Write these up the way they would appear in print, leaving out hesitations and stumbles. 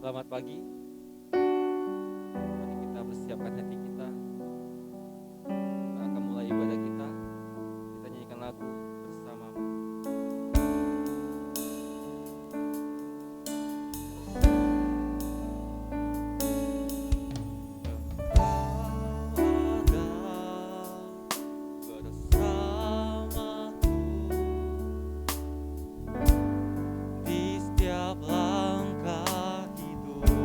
Selamat pagi, mari kita persiapkan hati kita. Kita akan mulai ibadah kita. Kita nyanyikan lagu bersamamu. Engkau ada bersamaku di setiap langkah hidupku.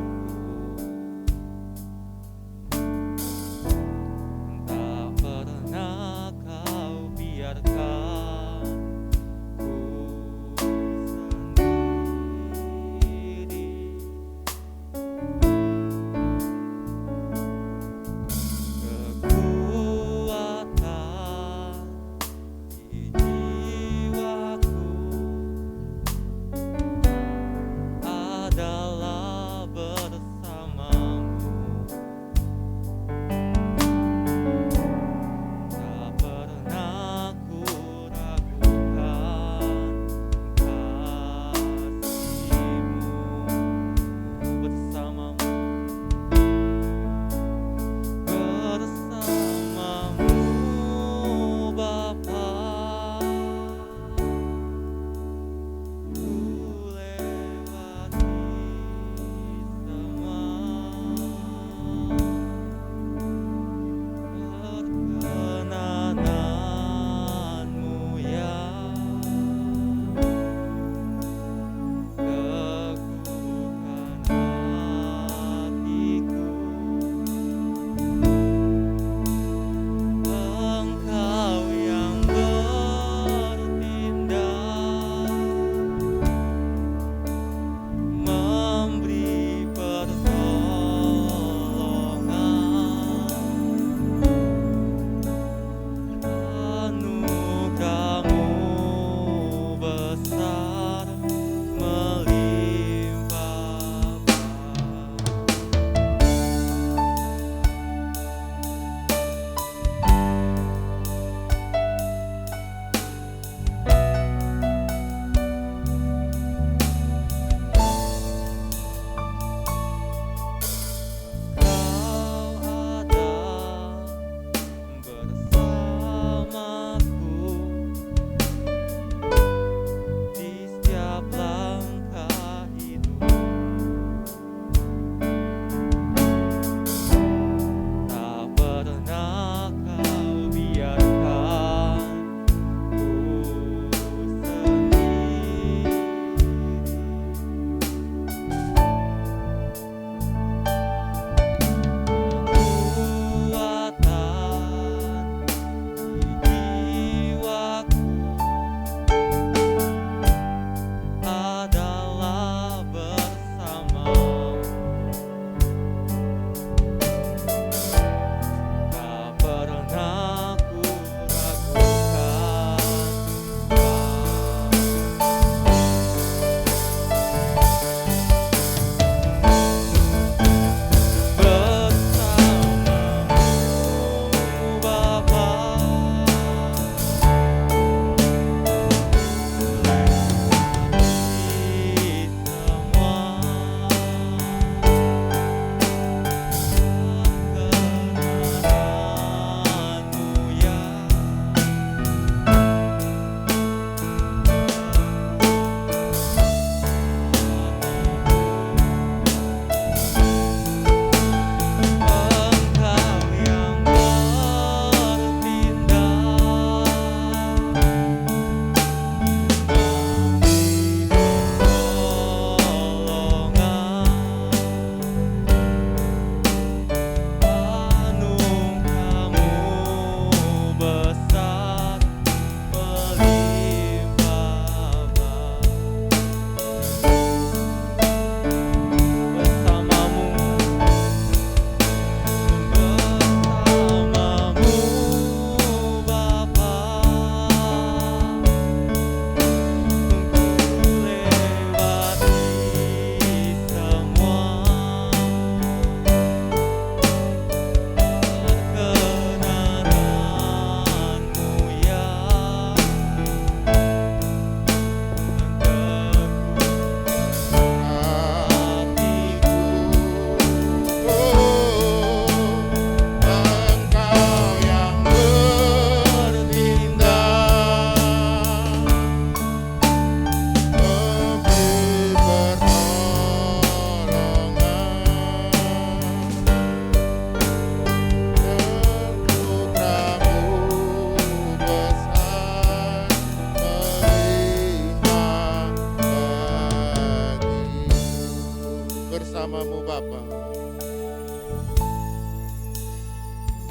bersamamu Bapa.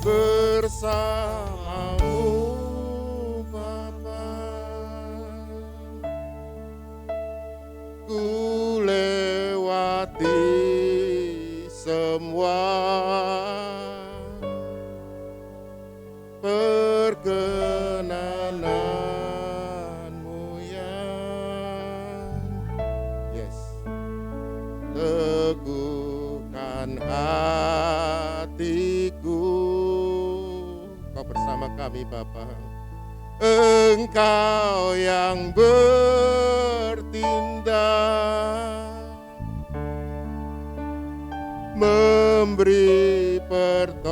Bersamamu Bapa, ku lewati semua perkenananmu yang teguhkan hatiku. Kau bersama kami Bapa. Engkau yang bertindak, memberi pertolongan,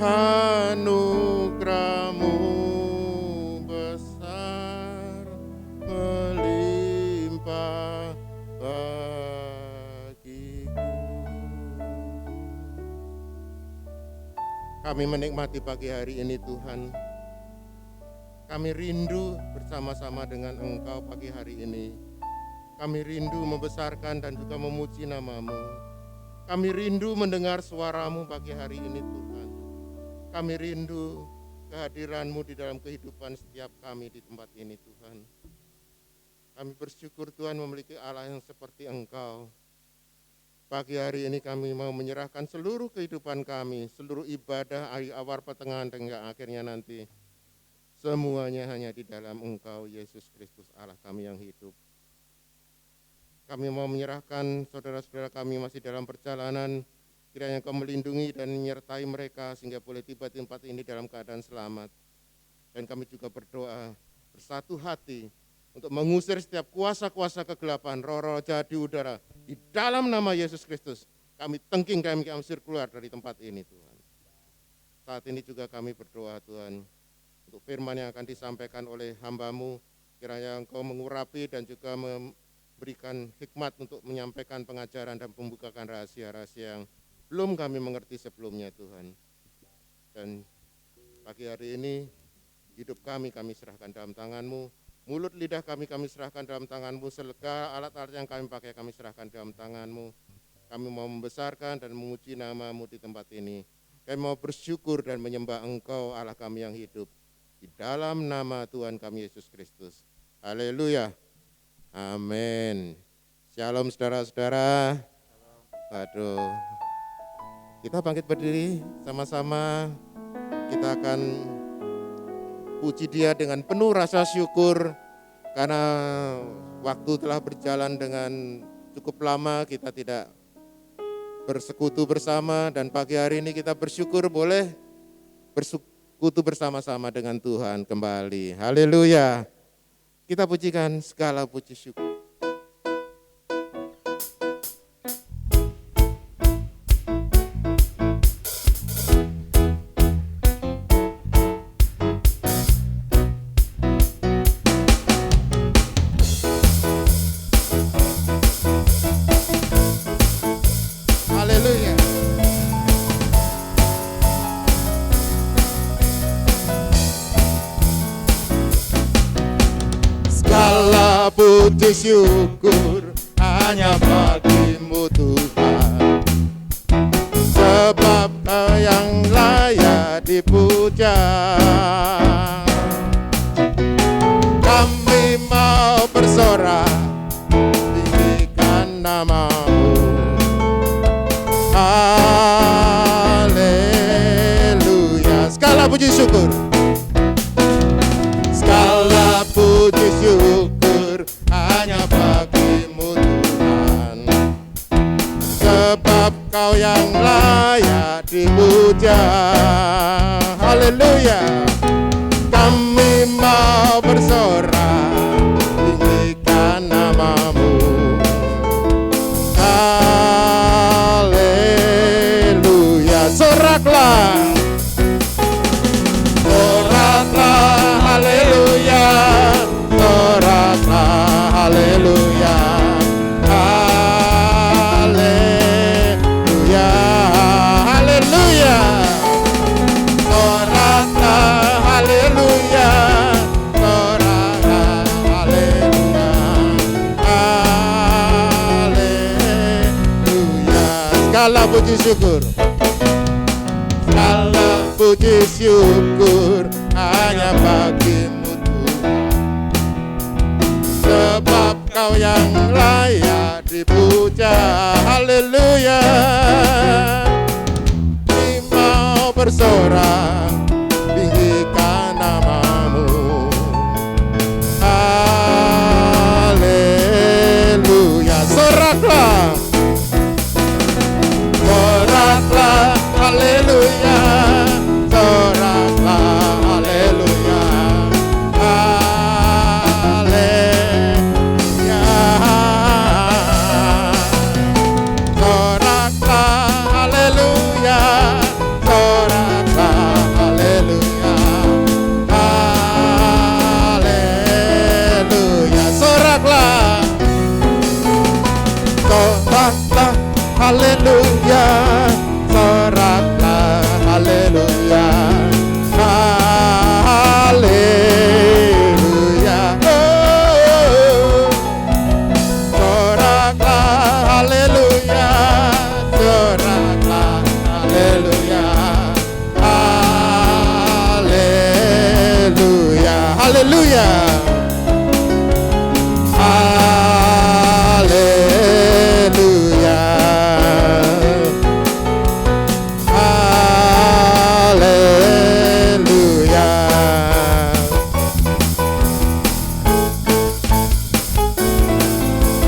anugerah-Mu besar melimpah bagiku. Kami menikmati pagi hari ini Tuhan. Kami rindu bersama-sama dengan Engkau pagi hari ini. Kami rindu membesarkan dan juga memuji nama-Mu. Kami rindu mendengar suara-Mu pagi hari ini Tuhan. Kami rindu kehadiran-Mu di dalam kehidupan setiap kami di tempat ini Tuhan. Kami bersyukur Tuhan memiliki Allah yang seperti Engkau. Pagi hari ini kami mau menyerahkan seluruh kehidupan kami, seluruh ibadah, awal pertengahan dan akhirnya nanti. Semuanya hanya di dalam Engkau, Yesus Kristus Allah kami yang hidup. Kami mau menyerahkan saudara-saudara kami masih dalam perjalanan, kiranya Engkau melindungi dan menyertai mereka sehingga boleh tiba di tempat ini dalam keadaan selamat. Dan kami juga berdoa bersatu hati untuk mengusir setiap kuasa-kuasa kegelapan, roh-roh jahat di udara. Di dalam nama Yesus Kristus, kami tengking, kami usir keluar dari tempat ini Tuhan. Saat ini juga kami berdoa Tuhan, untuk firman yang akan disampaikan oleh hamba-Mu, kiranya Engkau mengurapi dan juga memberikan hikmat untuk menyampaikan pengajaran dan membukakan rahasia-rahasia yang belum kami mengerti sebelumnya Tuhan. Dan pagi hari ini, hidup kami serahkan dalam tangan-Mu. Mulut lidah kami serahkan dalam tangan-Mu. Segala alat-alat yang kami pakai kami serahkan dalam tangan-Mu. Kami mau membesarkan dan memuji nama-Mu di tempat ini. Kami mau bersyukur dan menyembah Engkau Allah kami yang hidup. Di dalam nama Tuhan kami Yesus Kristus. Haleluya. Amin. Shalom saudara-saudara. Waduh. Kita bangkit berdiri sama-sama. Kita akan puji Dia dengan penuh rasa syukur karena waktu telah berjalan dengan cukup lama, kita tidak bersekutu bersama, dan pagi hari ini kita bersyukur boleh bersekutu bersama-sama dengan Tuhan kembali. Haleluya. Kita pujikan segala puji syukur. Puji syukur hanya bagi-Mu Tuhan, sebab Kau yang layak dipuja. Kami mau bersorak, tinggikan nama-Mu. Haleluya. Segala puji syukur, segala puji syukur hanya bagi-Mu Tuhan, sebab Kau yang layak dipuja. Haleluya. Kami mau bersorak, tinggikan nama-Mu. Haleluya. Soraklah, soraklah, haleluya. Soraklah, haleluya, haleluya, haleluya. Soraklah, haleluya, Segala puji syukur, segala puji syukur hanya bagimu Tuhan. Sebab Kau yang layak dipuja. Haleluya. Kami mau bersorak, tinggikan namamu. Haleluya. Soraklah, soraklah, haleluya. Soraklah, haleluya. Haleluya. Soraklah, haleluya. Soraklah, haleluya. Haleluya. Soraklah, soraklah, haleluya. Soraklah, haleluya. Haleluya. Oh, soraklah, haleluya. Soraklah, haleluya. Haleluya. Haleluya. Haleluya. Haleluya.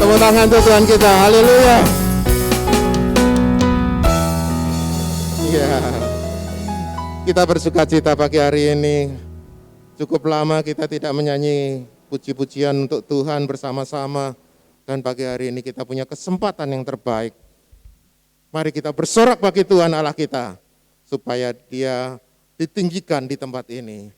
Tepuk tangan untuk Tuhan kita. Haleluya. Ya. Kita bersuka cita pagi hari ini. Cukup lama kita tidak menyanyi puji-pujian untuk Tuhan bersama-sama. Dan pagi hari ini kita punya kesempatan yang terbaik. Mari kita bersorak bagi Tuhan Allah kita, supaya Dia ditinggikan di tempat ini.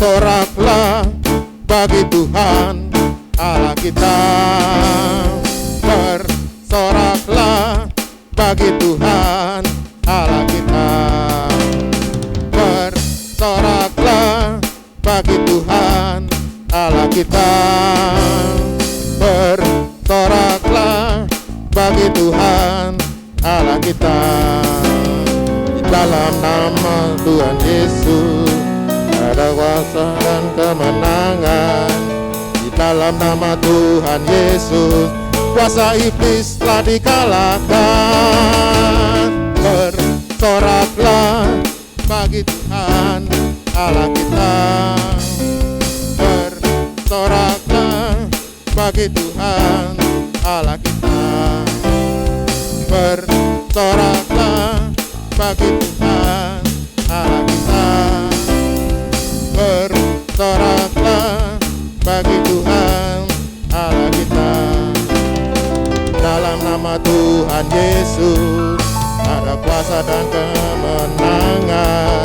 Bersoraklah bagi Tuhan Allah kita. Bersoraklah bagi Tuhan Allah kita. Bersoraklah bagi Tuhan Allah kita. Bersoraklah bagi Tuhan Allah kita. Di dalam nama Tuhan Yesus ada kuasa dan kemenangan. Di dalam nama Tuhan Yesus kuasa iblis telah dikalahkan. Bersoraklah bagi Tuhan Allah kita. Bersoraklah bagi Tuhan Allah kita. Bersoraklah bagi Tuhan Allah kita. Bersoraklah bagi Tuhan Allah kita. Dalam nama Tuhan Yesus ada kuasa dan kemenangan.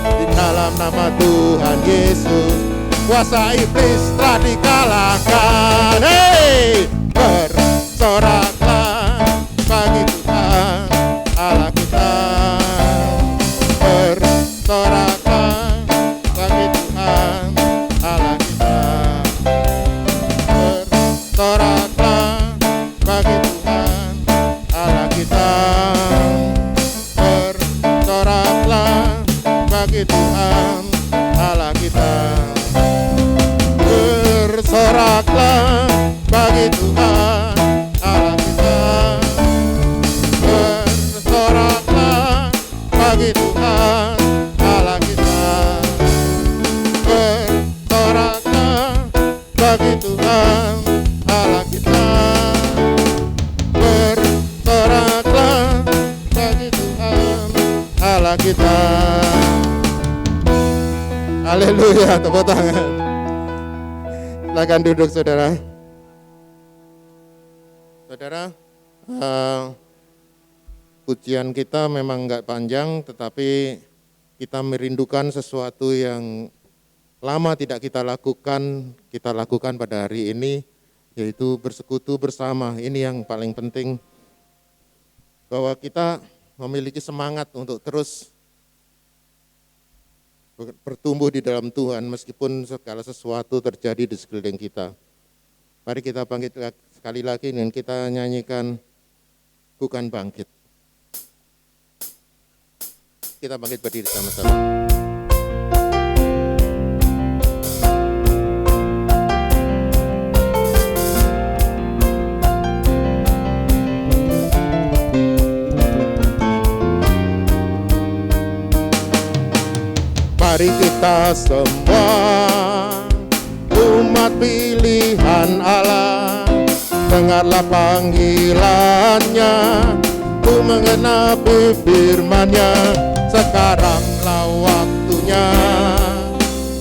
Di dalam nama Tuhan Yesus kuasa iblis telah dikalahkan. Hey! Bersoraklah bagi Tuhan Allah kita. Bersoraklah bagi Tuhan Allah kita. Bersoraklah bagi Tuhan Allah kita. Bersoraklah bagi Tuhan Allah kita. Bersoraklah bagi Tuhan Allah kita. Bersoraklah bagi Tuhan Allah kita. Bersoraklah bagi Tuhan Allah kita. Bersoraklah bagi Tuhan Allah kita. Haleluya, tepuk tangan. Silakan duduk saudara. Saudara, pujian kita memang enggak panjang, tetapi kita merindukan sesuatu yang lama tidak kita lakukan pada hari ini, yaitu bersekutu bersama. Ini yang paling penting, bahwa kita memiliki semangat untuk terus bertumbuh di dalam Tuhan meskipun segala sesuatu terjadi di sekeliling kita. Mari kita bangkit sekali lagi dan kita nyanyikan Bukan Bangkit. Kita bangkit berdiri sama-sama. Mari kita semua umat pilihan Allah, dengarlah panggilannya, ku mengenapi firman-Nya. Sekaranglah waktunya,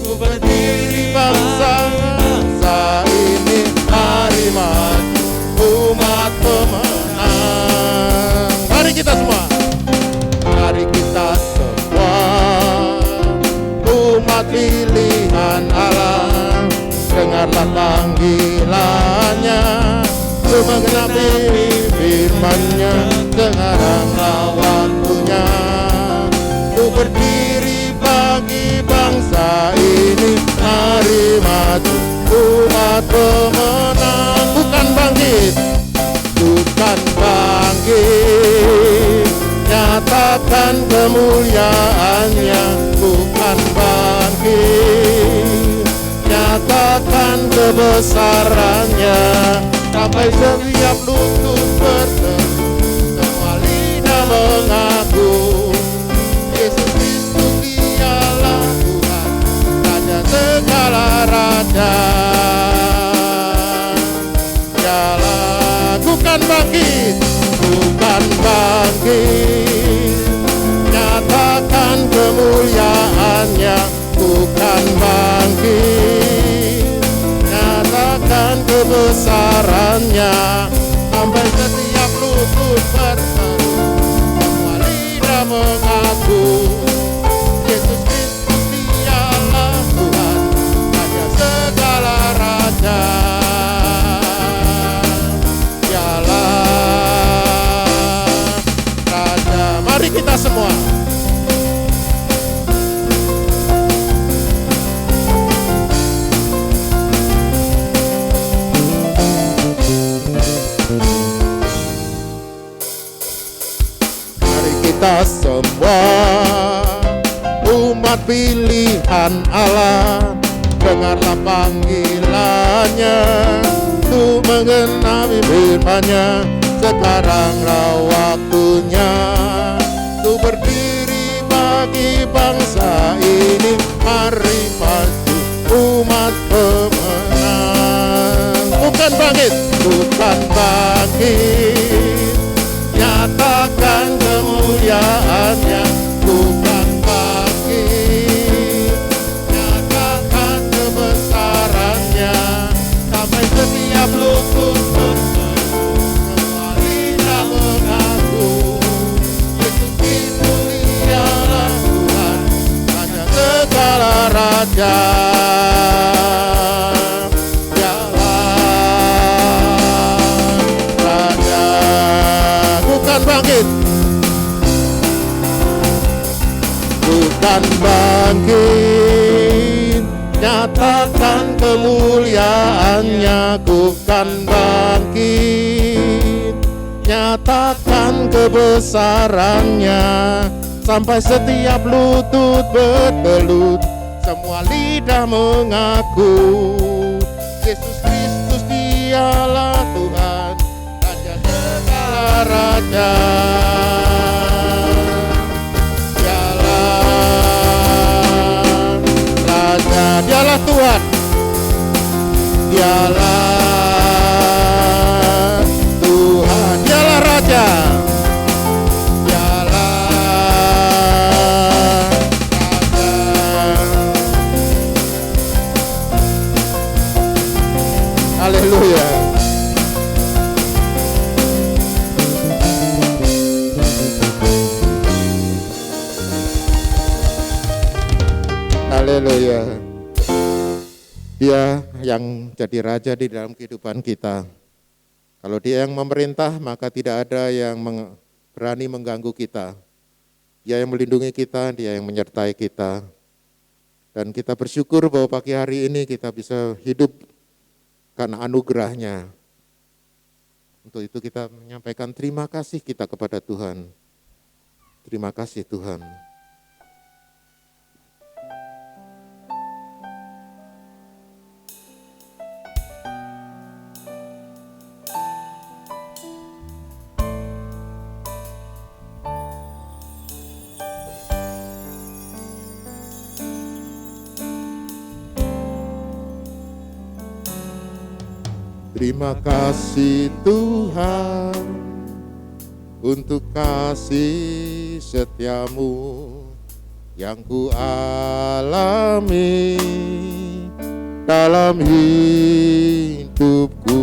ku berdiri bangsa ini, mari maju umat pemenang. Mari kita semua, mari kita semua umat pilihan Allah, dengarlah panggilannya, ku mengenapi firman-Nya. Sekaranglah waktunya, ku berdiri bagi bangsa ini, mari maju umat pemenang. Bukan bangkit, bukan bangkit, nyatakan kemuliaan-Nya. Bukan bangkit, nyatakan kebesaran-Nya. Sampai setiap lutut berteduh, semua lidah mengaku Yesus Kristus dialah Tuhan, Raja segala raja. Dialah, bukan bangkit, bukan bangkit, nyatakan kemuliaan-Nya. Bukan bangkit, nyatakan kebesaran-Nya. Sampai setiap lutut berseru, semua lidah mengaku Yesus Kristus dialah Tuhan, Raja segala raja. Dialah Raja. Mari kita semua kita semua umat pilihan Allah, dengarlah panggilannya, ku mengenapi firman-Nya. Sekaranglah waktunya, ku berdiri bagi bangsa ini, mari maju umat pemenang. Bukan bangkit, bukan bangkit, nyatakan kemuliaan-Nya. Bukan bangkit, nyatakan kebesaran-Nya. Sampai setiap lutut berseru, semua lidah mengaku Yesus Kristus dialah Tuhan, Raja segala raja. Bangkit, bukan bangkit, nyatakan kemuliaan-Nya. Bukan bangkit, nyatakan kebesaran-Nya. Sampai setiap lutut bertelut, semua lidah mengaku Yesus Kristus dialah Tuhan, Raja segala raja. Dialah Raja, dialah Tuhan, dialah Tuhan, dialah Raja, dialah Raja. Haleluya. Dia yang jadi raja di dalam kehidupan kita. Kalau Dia yang memerintah, maka tidak ada yang berani mengganggu kita. Dia yang melindungi kita, Dia yang menyertai kita. Dan kita bersyukur bahwa pagi hari ini kita bisa hidup karena anugerah-Nya. Untuk itu kita menyampaikan terima kasih kita kepada Tuhan. Terima kasih Tuhan. Terima kasih Tuhan untuk kasih setiamu yang ku alami dalam hidupku.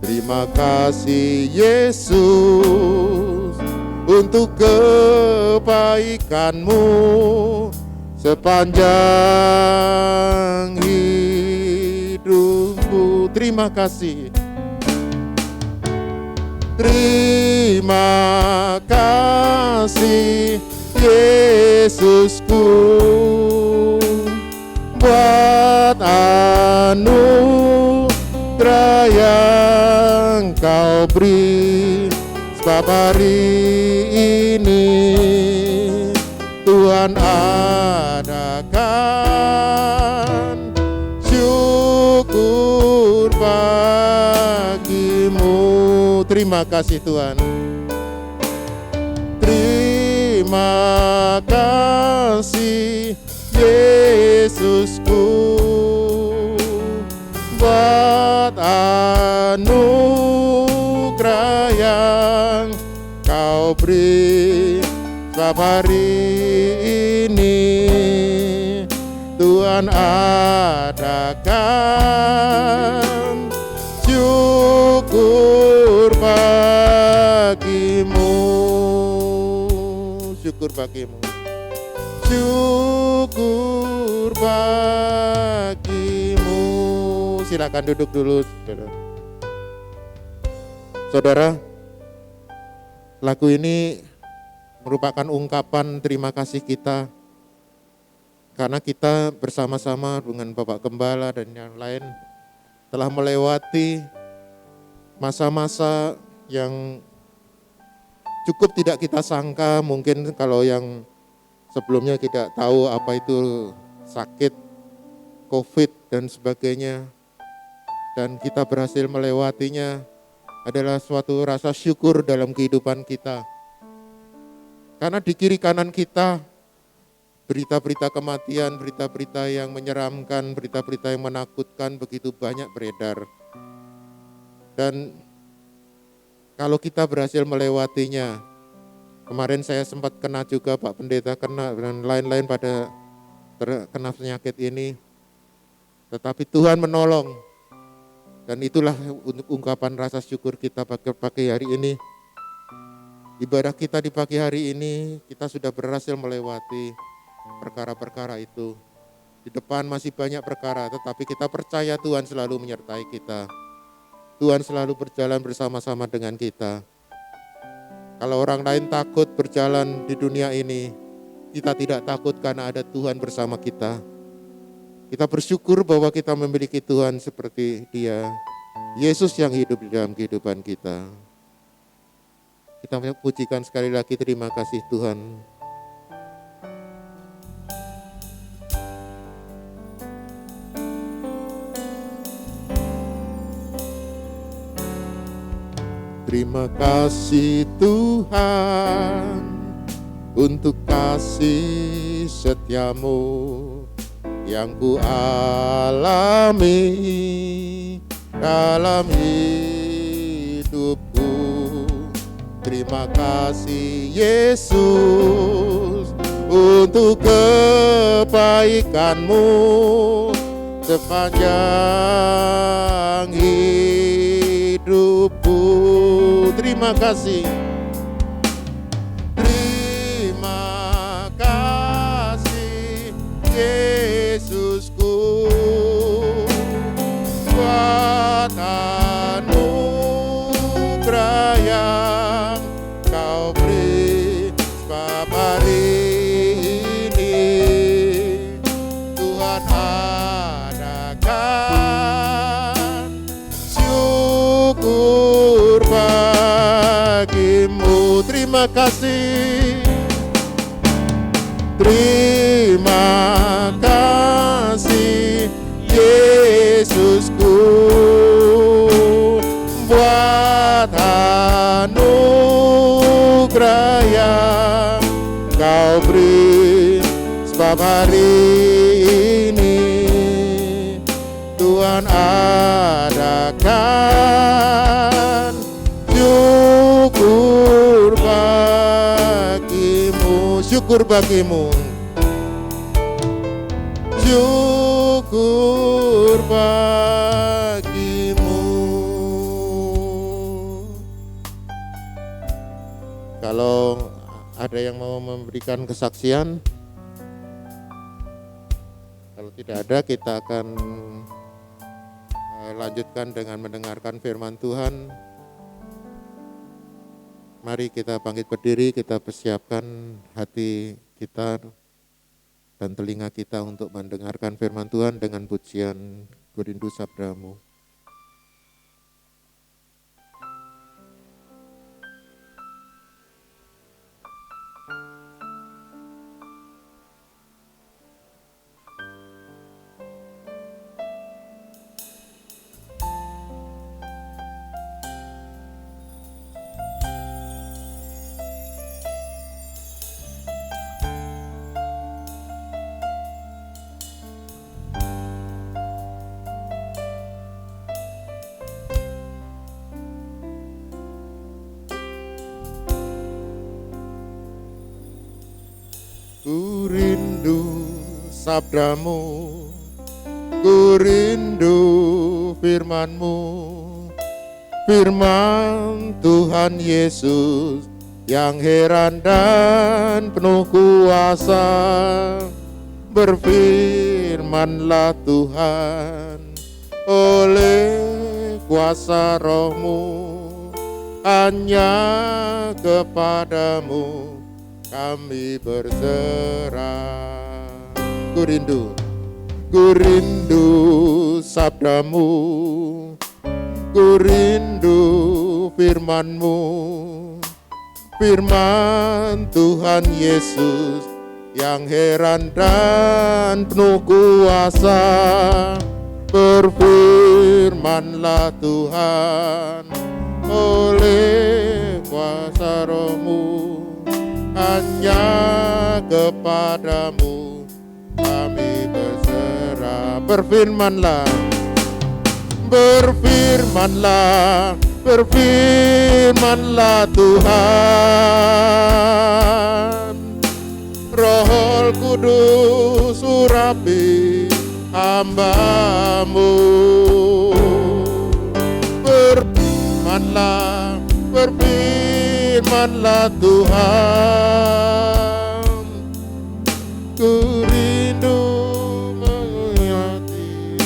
Terima kasih Yesus untuk kebaikan-Mu sepanjang hidupku. Terima kasih. Terima kasih Yesusku buat anugerah yang Kau beri, sebab hari ini Tuhan adakan syukur bagimu. Terima kasih Tuhan. Terima kasih Yesusku buat anugerah yang Kau beri, sebab hari ini Tuhan adakan syukur bagimu. Syukur bagimu. Syukur bagimu. Silakan duduk dulu, saudara. Saudara, lagu ini merupakan ungkapan terima kasih kita karena kita bersama-sama dengan Bapak Gembala dan yang lain telah melewati masa-masa yang cukup tidak kita sangka. Mungkin kalau yang sebelumnya tidak tahu apa itu sakit, COVID dan sebagainya, dan kita berhasil melewatinya, adalah suatu rasa syukur dalam kehidupan kita. Karena di kiri kanan kita berita-berita kematian, berita-berita yang menyeramkan, berita-berita yang menakutkan begitu banyak beredar. Dan kalau kita berhasil melewatinya, kemarin saya sempat kena juga, Pak Pendeta kena, dan lain-lain pada terkena penyakit ini. Tetapi Tuhan menolong. Dan itulah untuk ungkapan rasa syukur kita pagi hari ini. Ibadah kita di pagi hari ini, kita sudah berhasil melewati perkara-perkara itu. Di depan masih banyak perkara, tetapi kita percaya Tuhan selalu menyertai kita. Tuhan selalu berjalan bersama-sama dengan kita. Kalau orang lain takut berjalan di dunia ini, kita tidak takut karena ada Tuhan bersama kita. Kita bersyukur bahwa kita memiliki Tuhan seperti Dia, Yesus yang hidup di dalam kehidupan kita. Kita pujikan sekali lagi, terima kasih Tuhan. Terima kasih Tuhan untuk kasih setiamu yang ku alami dalam hidupku. Terima kasih Yesus untuk kebaikan-Mu sepanjang hidupku. Terima kasih. Terima kasih Yesusku anugerah yang Kau beri sebab hari ini Tuhan adakan syukur bagimu. Terima kasih, terima kasih Yesusku buat anugerah yang Kau beri sebab hari ini Tuhan adakan syukur bagimu, syukur bagimu, syukur bagimu. Kalau ada yang mau memberikan kesaksian, kalau tidak ada kita akan lanjutkan dengan mendengarkan firman Tuhan. Mari kita bangkit berdiri, kita persiapkan hati kita dan telinga kita untuk mendengarkan firman Tuhan dengan pujian Ku Rindu Sabdamu. Ku rindu sabdamu, ku rindu firman-Mu, firman Tuhan Yesus yang heran dan penuh kuasa. Berfirmanlah Tuhan oleh kuasa Roh-Mu, hanya kepadamu kami berserah. Ku rindu sabdamu, ku rindu firman-Mu, firman Tuhan Yesus yang heran dan penuh kuasa. Berfirmanlah Tuhan oleh kuasa Roh-Mu, hanya kepadamu kami berserah. Berfirmanlah, berfirmanlah, berfirmanlah Tuhan. Roh Kudus urapi hamba-Mu. Berfirmanlah, berfirmanlah Tuhan. Ku rindu mengerti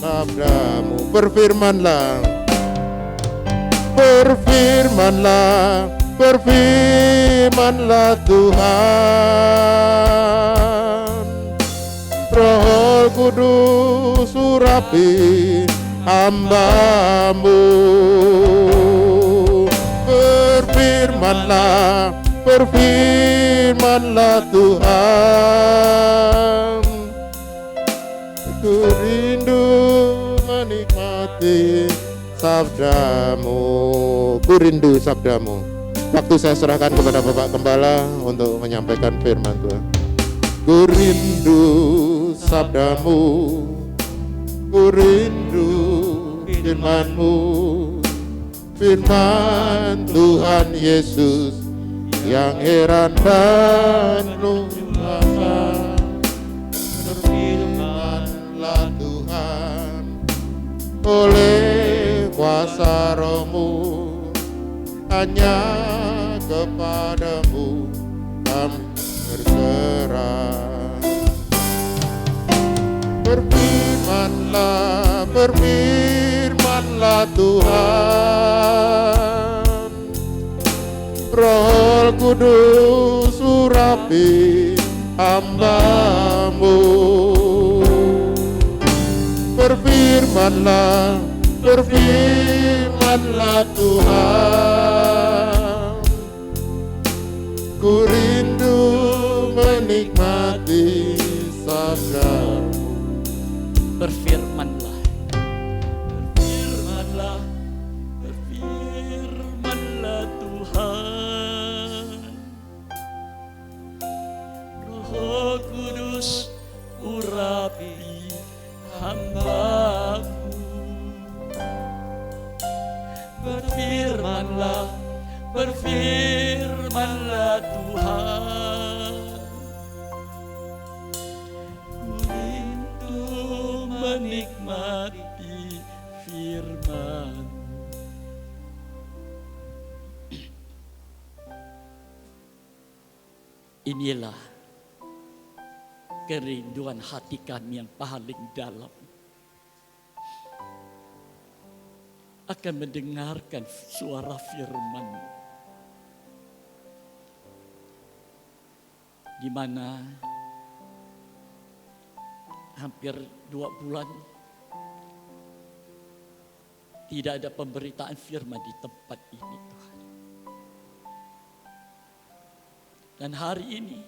sabdamu. Berfirmanlah, berfirmanlah, berfirmanlah Tuhan. Roh Kudus urapi hamba-Mu. Berfirmanlah, berfirmanlah Tuhan. Ku rindu menikmati sabdamu. Ku rindu sabdamu. Waktu saya serahkan kepada Bapak Gembala untuk menyampaikan firman Tuhan. Ku rindu sabdamu, ku rindu firman-Mu, firman Tuhan Yesus yang heran dan penuh kuasa. Berfirmanlah Tuhan oleh kuasa Roh-Mu, hanya kepadamu kami berserah. Berfirmanlah, berfirmanlah berfirmanlah Tuhan, Roh Kudus urapi hamba-Mu. Berfirmanlah, berfirmanlah Tuhan, ku rindu menikmati sabda-Mu. Berfirmanlah, berfirmanlah, berfirmanlah Tuhan, Roh Kudus urapi hamba-Mu. Berfirmanlah, berfirmanlah Tuhan, ku rindu menikmati firman. Inilah kerinduan hati kami yang paling dalam, akan mendengarkan suara firman, di mana hampir 2 bulan tidak ada pemberitaan firman di tempat ini, Tuhan. Dan hari ini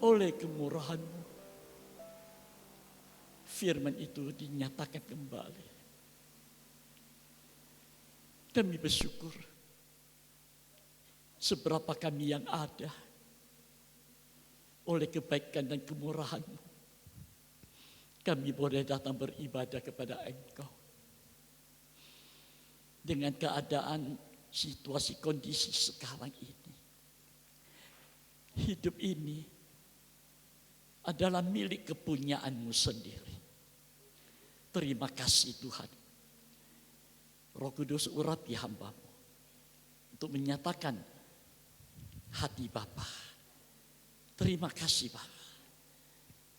oleh kemurahan-Mu firman itu dinyatakan kembali. Kami bersyukur seberapa kami yang ada oleh kebaikan dan kemurahan-Mu, kami boleh datang beribadah kepada Engkau. Dengan keadaan situasi kondisi sekarang ini, hidup ini adalah milik kepunyaan-Mu sendiri. Terima kasih Tuhan. Roh Kudus urapi hamba-Mu untuk menyatakan hati Bapa. Terima kasih Bapa.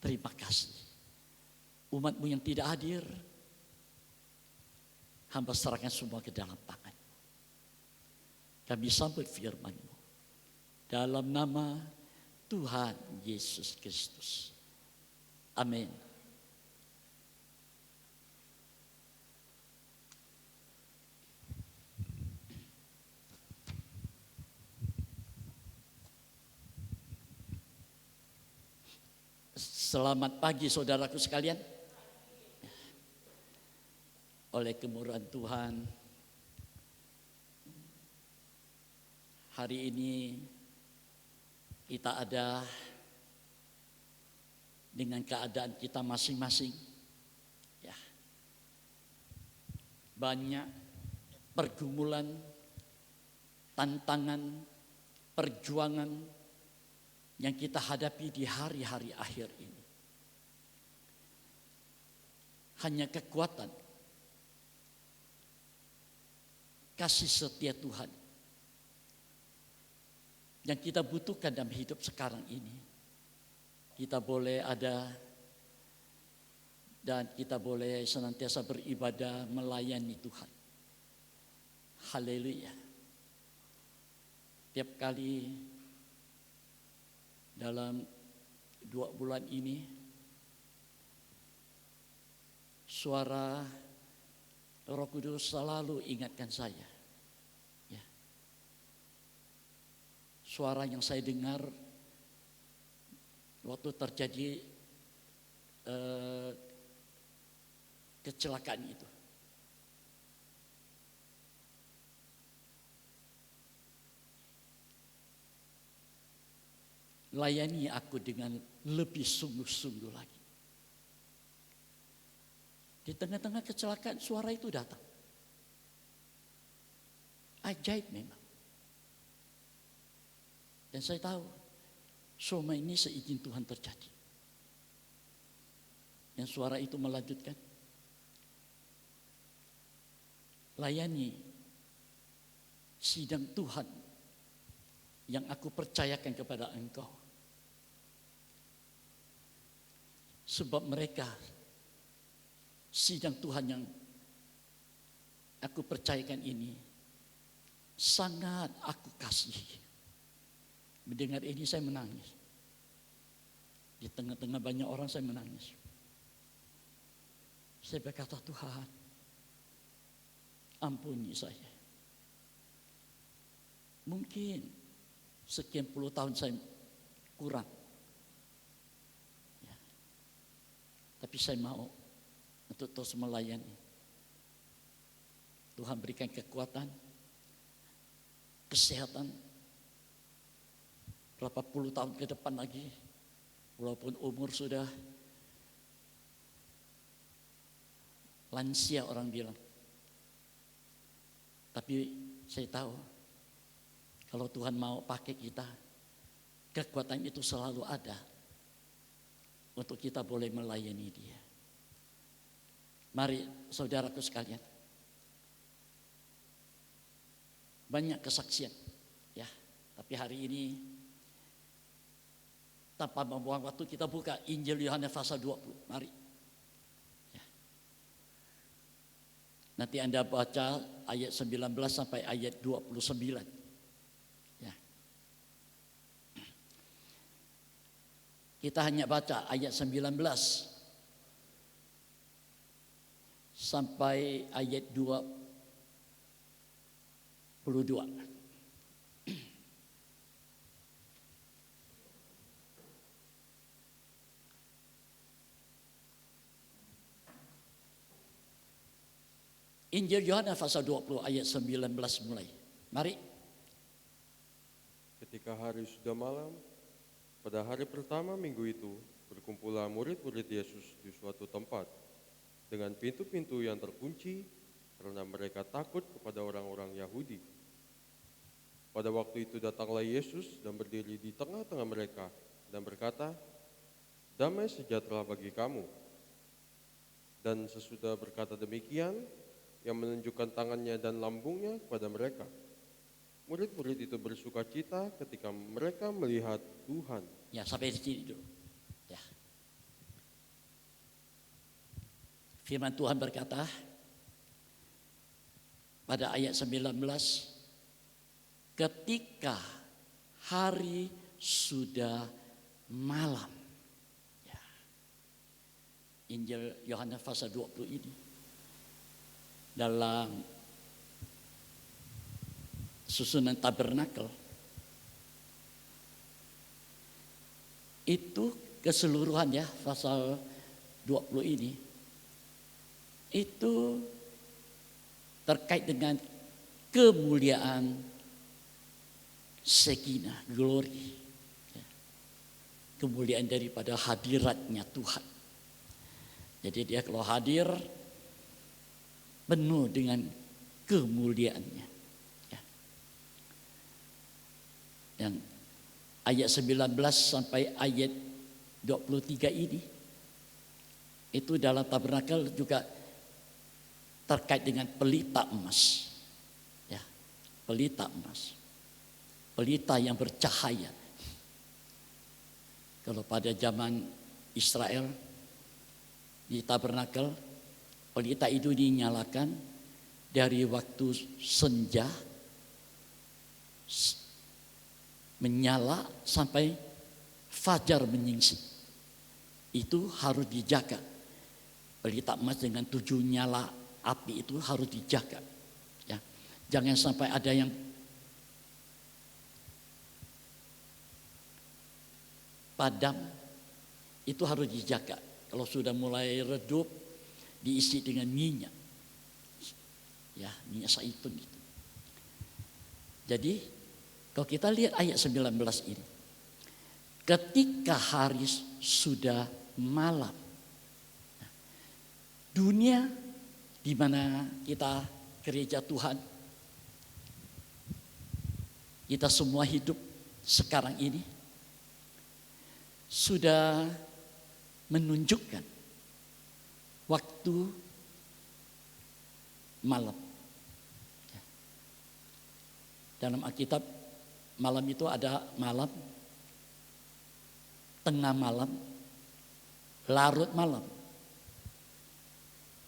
Terima kasih. Umat-Mu yang tidak hadir, hamba serahkan semua ke dalam tangan. Kami sambut firman-Mu dalam nama Tuhan Yesus Kristus. Amin. Selamat pagi saudaraku sekalian. Oleh kemurahan Tuhan, hari ini kita ada dengan keadaan kita masing-masing. Ya. Banyak pergumulan, tantangan, perjuangan yang kita hadapi di hari-hari akhir ini. Hanya kekuatan, kasih setia Tuhan yang kita butuhkan dalam hidup sekarang ini. Kita boleh ada dan kita boleh senantiasa beribadah melayani Tuhan. Haleluya. Tiap kali dalam 2 bulan ini, suara Roh Kudus selalu ingatkan saya. Ya. Suara yang saya dengar waktu terjadi kecelakaan itu. Layani aku dengan lebih sungguh-sungguh lagi. Di tengah-tengah kecelakaan suara itu datang. Ajaib memang. Dan saya tahu semua ini seizin Tuhan terjadi. Dan suara itu melanjutkan. Layani sidang Tuhan yang aku percayakan kepada Engkau. Sebab mereka sidang Tuhan yang aku percayakan ini, sangat aku kasihi. Mendengar ini saya menangis. Di tengah-tengah banyak orang saya menangis. Saya berkata, Tuhan, ampuni saya. Mungkin sekian puluh tahun saya kurang. Ya. Tapi saya mau untuk terus melayani. Tuhan berikan kekuatan, kesehatan, berapa puluh tahun ke depan lagi. Walaupun umur sudah lansia orang bilang. Tapi saya tahu kalau Tuhan mau pakai kita, kekuatan itu selalu ada untuk kita boleh melayani Dia. Mari saudaraku sekalian, banyak kesaksian ya, tapi hari ini tanpa membuang waktu kita buka Injil Yohanes pasal 20. Mari. Ya. Nanti Anda baca ayat 19 sampai ayat 29. Ya. Kita hanya baca ayat 19 sampai ayat 22. Injil Yohanes pasal 20 ayat 19 mulai. Mari. Ketika hari sudah malam, pada hari pertama minggu itu, berkumpullah murid-murid Yesus di suatu tempat dengan pintu-pintu yang terkunci karena mereka takut kepada orang-orang Yahudi. Pada waktu itu datanglah Yesus dan berdiri di tengah-tengah mereka dan berkata, "Damai sejahtera bagi kamu." Dan sesudah berkata demikian, yang menunjukkan tangannya dan lambungnya kepada mereka. Murid-murid itu bersuka cita ketika mereka melihat Tuhan. Ya, sampai di sini dulu. Ya. Firman Tuhan berkata pada ayat 19, ketika hari sudah malam. Ya. Injil Yohanes pasal 20 ini dalam susunan tabernakel itu keseluruhan ya, pasal 20 ini itu terkait dengan kemuliaan Shekinah, glory, ya. Kemuliaan daripada hadiratnya Tuhan. Jadi dia kalau hadir penuh dengan kemuliaannya. Ya. Dan ayat 19 sampai ayat 23 ini itu dalam tabernakel juga terkait dengan pelita emas. Ya, pelita emas. Pelita yang bercahaya. Kalau pada zaman Israel di tabernakel, pelita itu dinyalakan dari waktu senja menyala sampai fajar menyingsing. Itu harus dijaga. Pelita emas dengan 7 nyala api itu harus dijaga. Ya. Jangan sampai ada yang padam, itu harus dijaga. Kalau sudah mulai redup, diisi dengan minyak, ya minyak zaitun itu. Jadi kalau kita lihat ayat 19 ini, ketika hari sudah malam, dunia di mana kita gereja Tuhan, kita semua hidup sekarang ini sudah menunjukkan waktu malam. Dalam Alkitab malam itu ada malam, tengah malam, larut malam,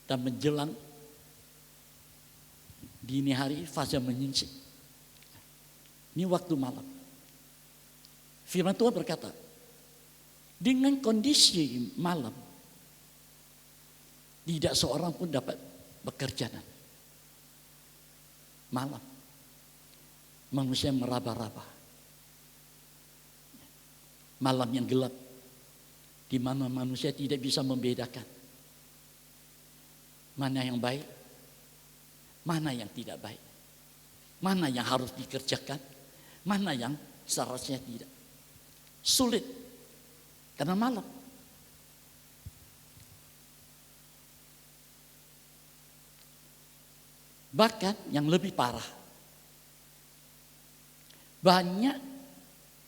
dan menjelang Dini hari fajar menyingsing. Ini waktu malam. Firman Tuhan berkata, dengan kondisi malam, tidak seorang pun dapat bekerja. Malam, manusia meraba-raba. Malam yang gelap, di mana manusia tidak bisa membedakan mana yang baik, mana yang tidak baik, mana yang harus dikerjakan, mana yang seharusnya tidak. Sulit karena malam. Bahkan yang lebih parah, banyak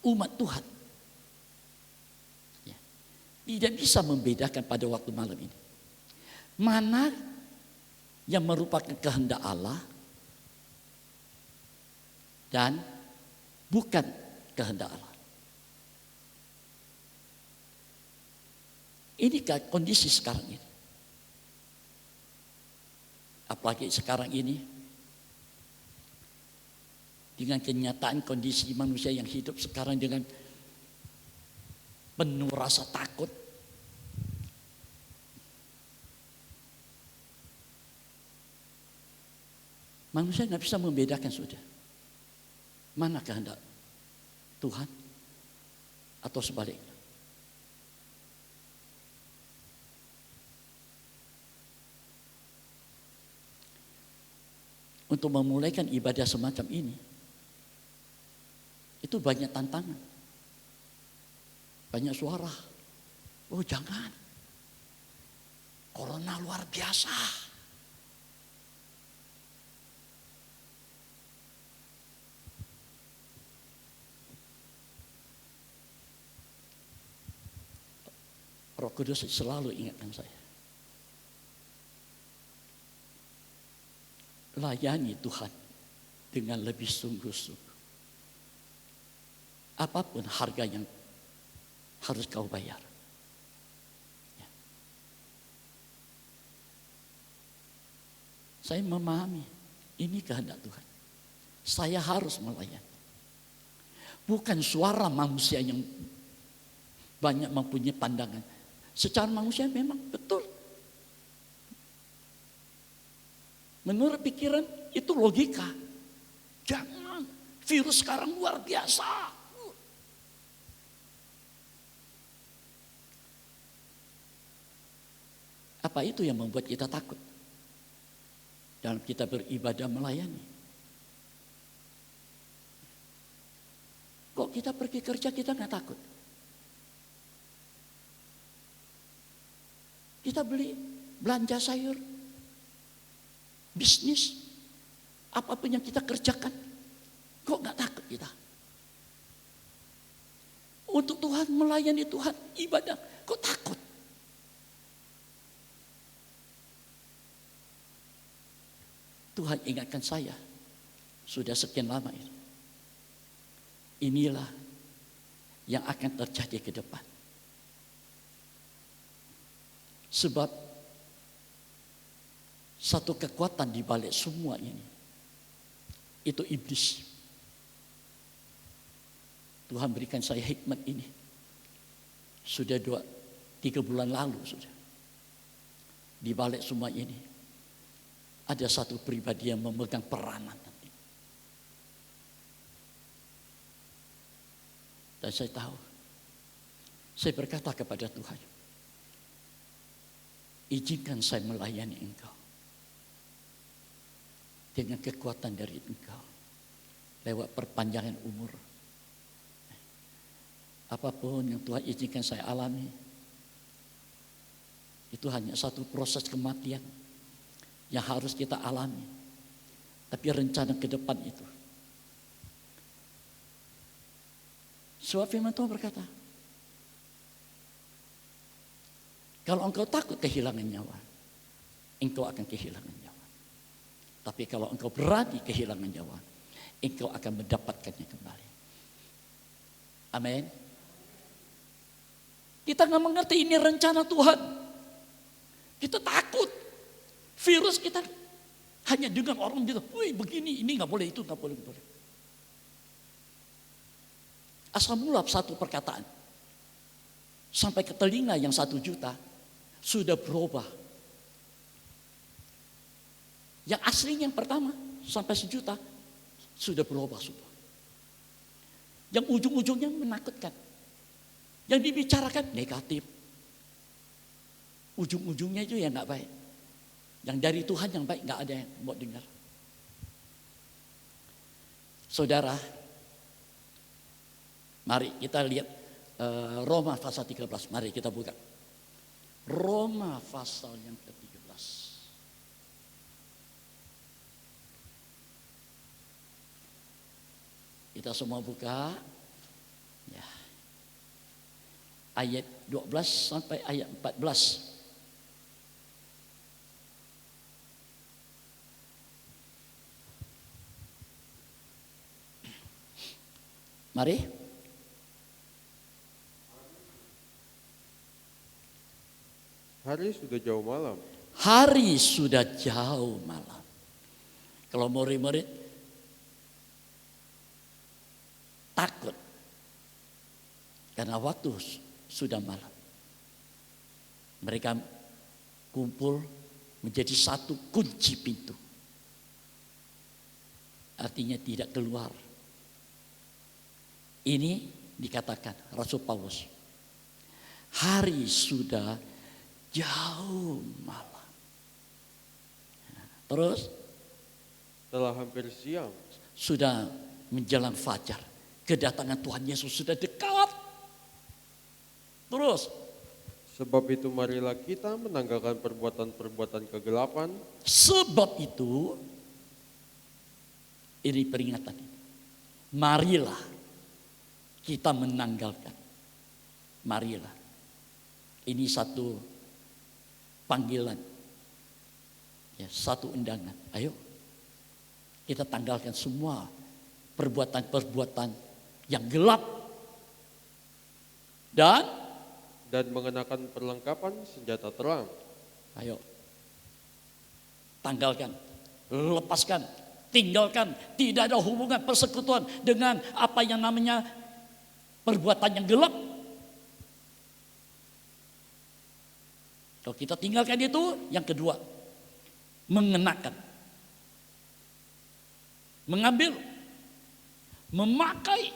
umat Tuhan ya, tidak bisa membedakan pada waktu malam ini mana yang merupakan kehendak Allah dan bukan kehendak Allah. Ini kondisi sekarang ini. Apalagi sekarang ini dengan kenyataan kondisi manusia yang hidup sekarang dengan penuh rasa takut. Manusia nggak bisa membedakan sudah mana kehendak Tuhan atau sebaliknya. Untuk memulaikan ibadah semacam ini, itu banyak tantangan, banyak suara. Oh jangan, corona luar biasa. Roh Kudus selalu ingatkan saya. Layani Tuhan dengan lebih sungguh-sungguh. Apapun harga yang harus kau bayar. Ya. Saya memahami ini kehendak Tuhan. Saya harus melayani. Bukan suara manusia yang banyak mempunyai pandangan. Secara manusia memang betul. Menurut pikiran itu logika. Jangan, virus sekarang luar biasa. Apa itu yang membuat kita takut dalam kita beribadah melayani? Kok kita pergi kerja kita nggak takut? Kita belanja sayur, bisnis, apapun yang kita kerjakan, kok nggak takut kita? Untuk Tuhan, melayani Tuhan, ibadah, kok takut? Tuhan ingatkan saya, sudah sekian lama ini. Inilah yang akan terjadi ke depan. Sebab satu kekuatan di balik semua ini, itu iblis. Tuhan berikan saya hikmat ini. Sudah 2-3 bulan lalu sudah. Di balik semua ini, ada satu pribadi yang memegang peranan. Dan saya tahu, saya berkata kepada Tuhan, izinkan saya melayani Engkau dengan kekuatan dari Engkau lewat perpanjangan umur. Apapun yang Tuhan izinkan saya alami, itu hanya satu proses kematian yang harus kita alami. Tapi rencana ke depan itu. Sebab firman Tuhan berkata, kalau engkau takut kehilangan nyawa, engkau akan kehilangan nyawa. Tapi kalau engkau berani kehilangan nyawa, engkau akan mendapatkannya kembali. Amin. Kita nggak mengerti ini rencana Tuhan. Kita takut. Virus kita Hanya dengan orang gitu, wih begini, ini nggak boleh, itu nggak boleh, nggak boleh. Asal mula satu perkataan, sampai ke telinga yang 1 juta, sudah berubah. Yang aslinya yang pertama, sampai 1 juta, sudah berubah semua. Yang ujung-ujungnya menakutkan. Yang dibicarakan negatif. Ujung-ujungnya itu yang nggak baik. Yang dari Tuhan yang baik nggak ada yang mau dengar. Saudara, mari kita lihat Roma pasal 13. Mari kita buka. Roma pasal yang ke-13. Kita semua buka. Ya. Ayat 12 sampai ayat 14. Mari. Hari sudah jauh malam. Hari sudah jauh malam. Kalau murid-murid takut karena waktu sudah malam. Mereka kumpul menjadi satu kunci pintu. Artinya tidak keluar. Ini dikatakan Rasul Paulus. Hari sudah jauh malam. Terus Telah hampir siang. sudah menjelang fajar. Kedatangan Tuhan Yesus sudah dekat. Terus Sebab itu marilah kita menanggalkan perbuatan-perbuatan kegelapan sebab itu ini peringatan. Marilah kita menanggalkan. Marilah. Ini satu panggilan. Ya, satu undangan. Ayo. Kita tanggalkan semua perbuatan-perbuatan yang gelap. Dan mengenakan perlengkapan senjata terang. ayo. Tanggalkan. Lepaskan. Tinggalkan. Tidak ada hubungan persekutuan dengan apa yang namanya perbuatan yang gelap. Kalau kita tinggalkan itu, yang kedua, mengenakan, mengambil, memakai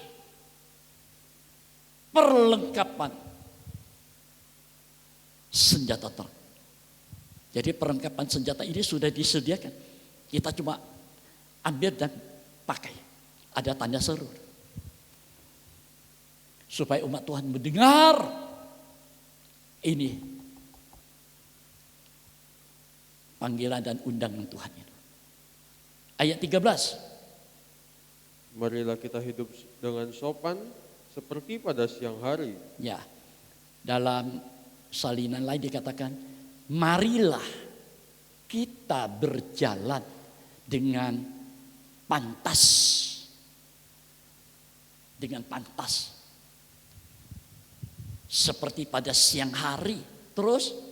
perlengkapan senjata terang. Jadi perlengkapan senjata ini sudah disediakan. Kita cuma ambil dan pakai. Ada tanda seru. Supaya umat Tuhan mendengar ini panggilan dan undangan Tuhan itu. Ayat 13. Marilah kita hidup dengan sopan seperti pada siang hari. Ya. Dalam salinan lain dikatakan, marilah kita berjalan dengan pantas. Dengan pantas. Seperti pada siang hari. Terus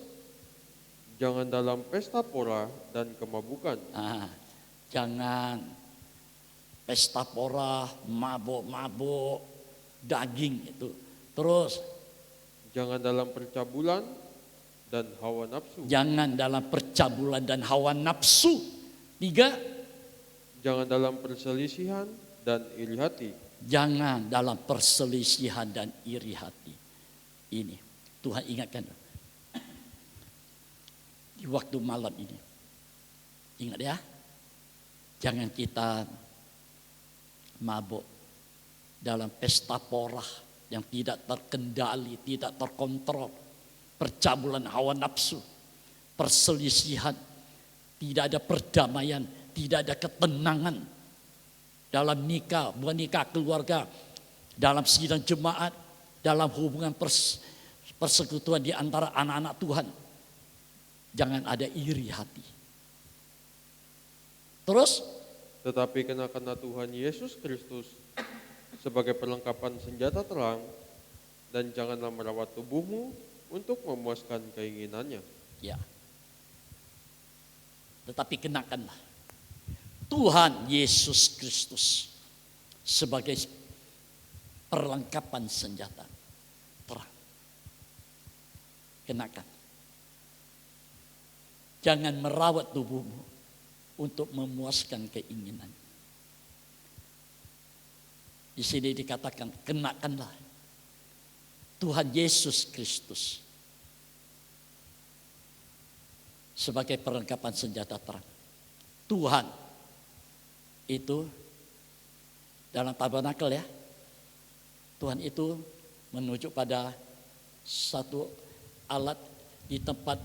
Jangan dalam pesta pora dan kemabukan. Jangan pesta pora, mabuk-mabuk, daging itu. Terus Jangan dalam percabulan dan hawa nafsu. jangan dalam percabulan dan hawa nafsu. 3. Jangan dalam perselisihan dan iri hati. Jangan dalam perselisihan dan iri hati. Ini Tuhan ingatkan. Di waktu malam ini. Ingat ya. Jangan kita mabuk dalam pesta pora yang tidak terkendali, tidak terkontrol. Percabulan hawa nafsu, perselisihan, tidak ada perdamaian, tidak ada ketenangan dalam nikah, bukan nikah keluarga, dalam sidang jemaat, dalam hubungan persekutuan di antara anak-anak Tuhan. Jangan ada iri hati. Terus, Tetapi kenakanlah Tuhan Yesus Kristus sebagai perlengkapan senjata terang, dan janganlah merawat tubuhmu untuk memuaskan keinginannya. ya. Tetapi kenakanlah. Tuhan Yesus Kristus sebagai perlengkapan senjata perang. Kenakan. Jangan merawat tubuhmu untuk memuaskan keinginan. Di sini dikatakan, kenakanlah Tuhan Yesus Kristus sebagai perlengkapan senjata terang. Tuhan itu dalam tabernakel ya. Tuhan itu menunjuk pada satu alat di tempat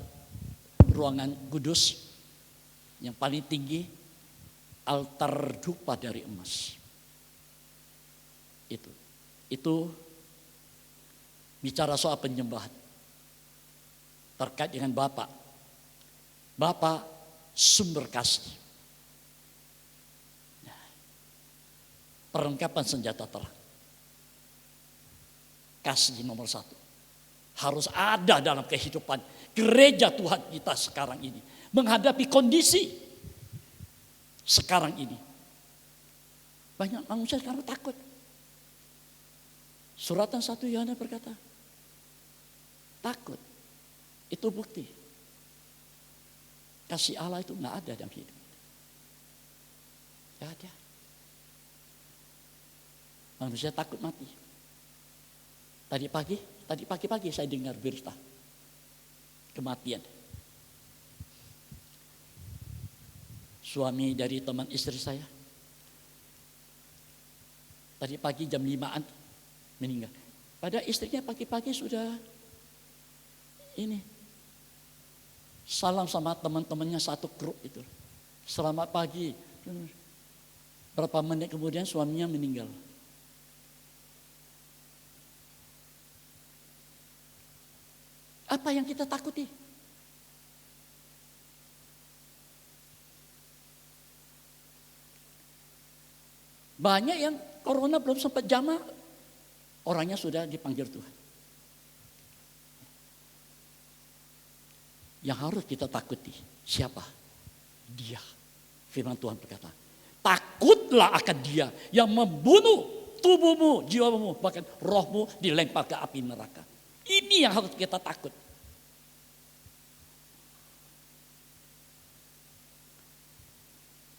ruangan kudus yang paling tinggi, altar dupa dari emas. Itu bicara soal penyembahan terkait dengan Bapa. Bapa sumber kasih. Perlengkapan senjata terang. Kasih nomor 1. Harus ada dalam kehidupan gereja Tuhan kita sekarang ini. Menghadapi kondisi sekarang ini. Banyak manusia sekarang takut. Suratan 1 Yohanes berkata, takut. Itu bukti. Kasih Allah itu gak ada dalam hidup. Gak ada. Manusia takut mati. Tadi pagi saya dengar berita kematian. Suami dari teman istri saya. Tadi pagi jam 5-an meninggal. Pada istrinya pagi-pagi sudah salam sama teman-temannya satu grup itu. Selamat pagi. Berapa menit kemudian suaminya meninggal. Apa yang kita takuti? Banyak yang corona belum sempat jama, orangnya sudah dipanggil Tuhan. Yang harus kita takuti, siapa? Dia. Firman Tuhan berkata, takutlah akan Dia yang membunuh tubuhmu, jiwamu, bahkan rohmu dilempar ke api neraka. Ini yang harus kita takut.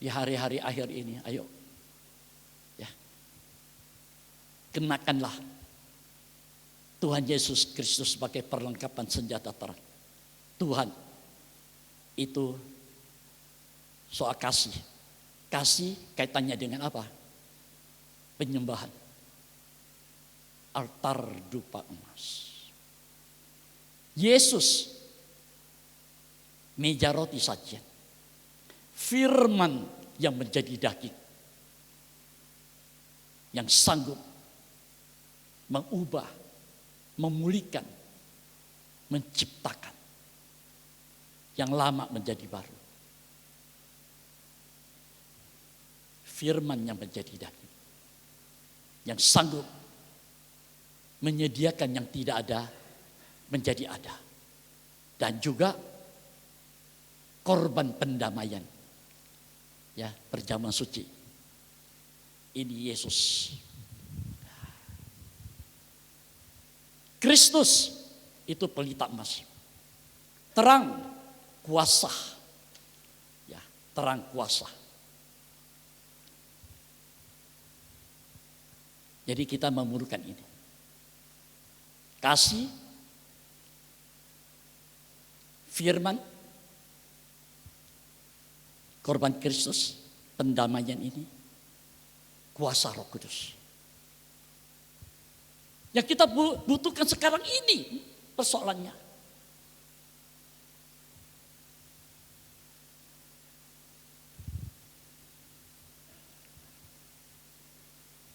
Di hari-hari akhir ini, ayo. Ya. Kenakanlah Tuhan Yesus Kristus sebagai perlengkapan senjata terang. Tuhan itu soal kasih. Kasih kaitannya dengan apa? Penyembahan. Altar dupa emas. Yesus meja roti sajian. Firman yang menjadi daging. Yang sanggup mengubah, memulihkan, menciptakan. Yang lama menjadi baru. Firman yang menjadi daging. Yang sanggup menyediakan yang tidak ada menjadi ada. Dan juga korban pendamaian. Ya, perjamuan suci. Ini Yesus. Kristus itu pelita emas. Terang kuasa. Ya, terang kuasa. Jadi kita memerlukan ini. Kasih, firman, korban Kristus, pendamaian ini, kuasa Roh Kudus. Yang kita butuhkan sekarang ini persoalannya.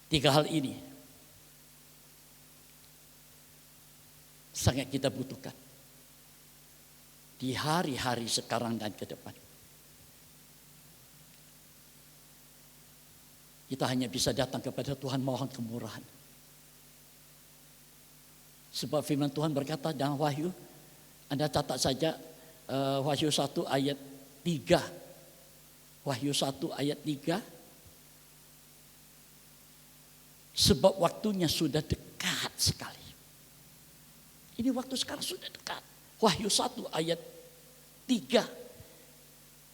Tiga hal ini sangat kita butuhkan di hari-hari sekarang dan ke depan. Kita hanya bisa datang kepada Tuhan mohon kemurahan. Sebab firman Tuhan berkata dalam Wahyu, Anda catat saja Wahyu 1 ayat 3. Wahyu 1 ayat 3. Sebab waktunya sudah dekat sekali. Ini waktu sekarang sudah dekat. Wahyu 1 ayat 3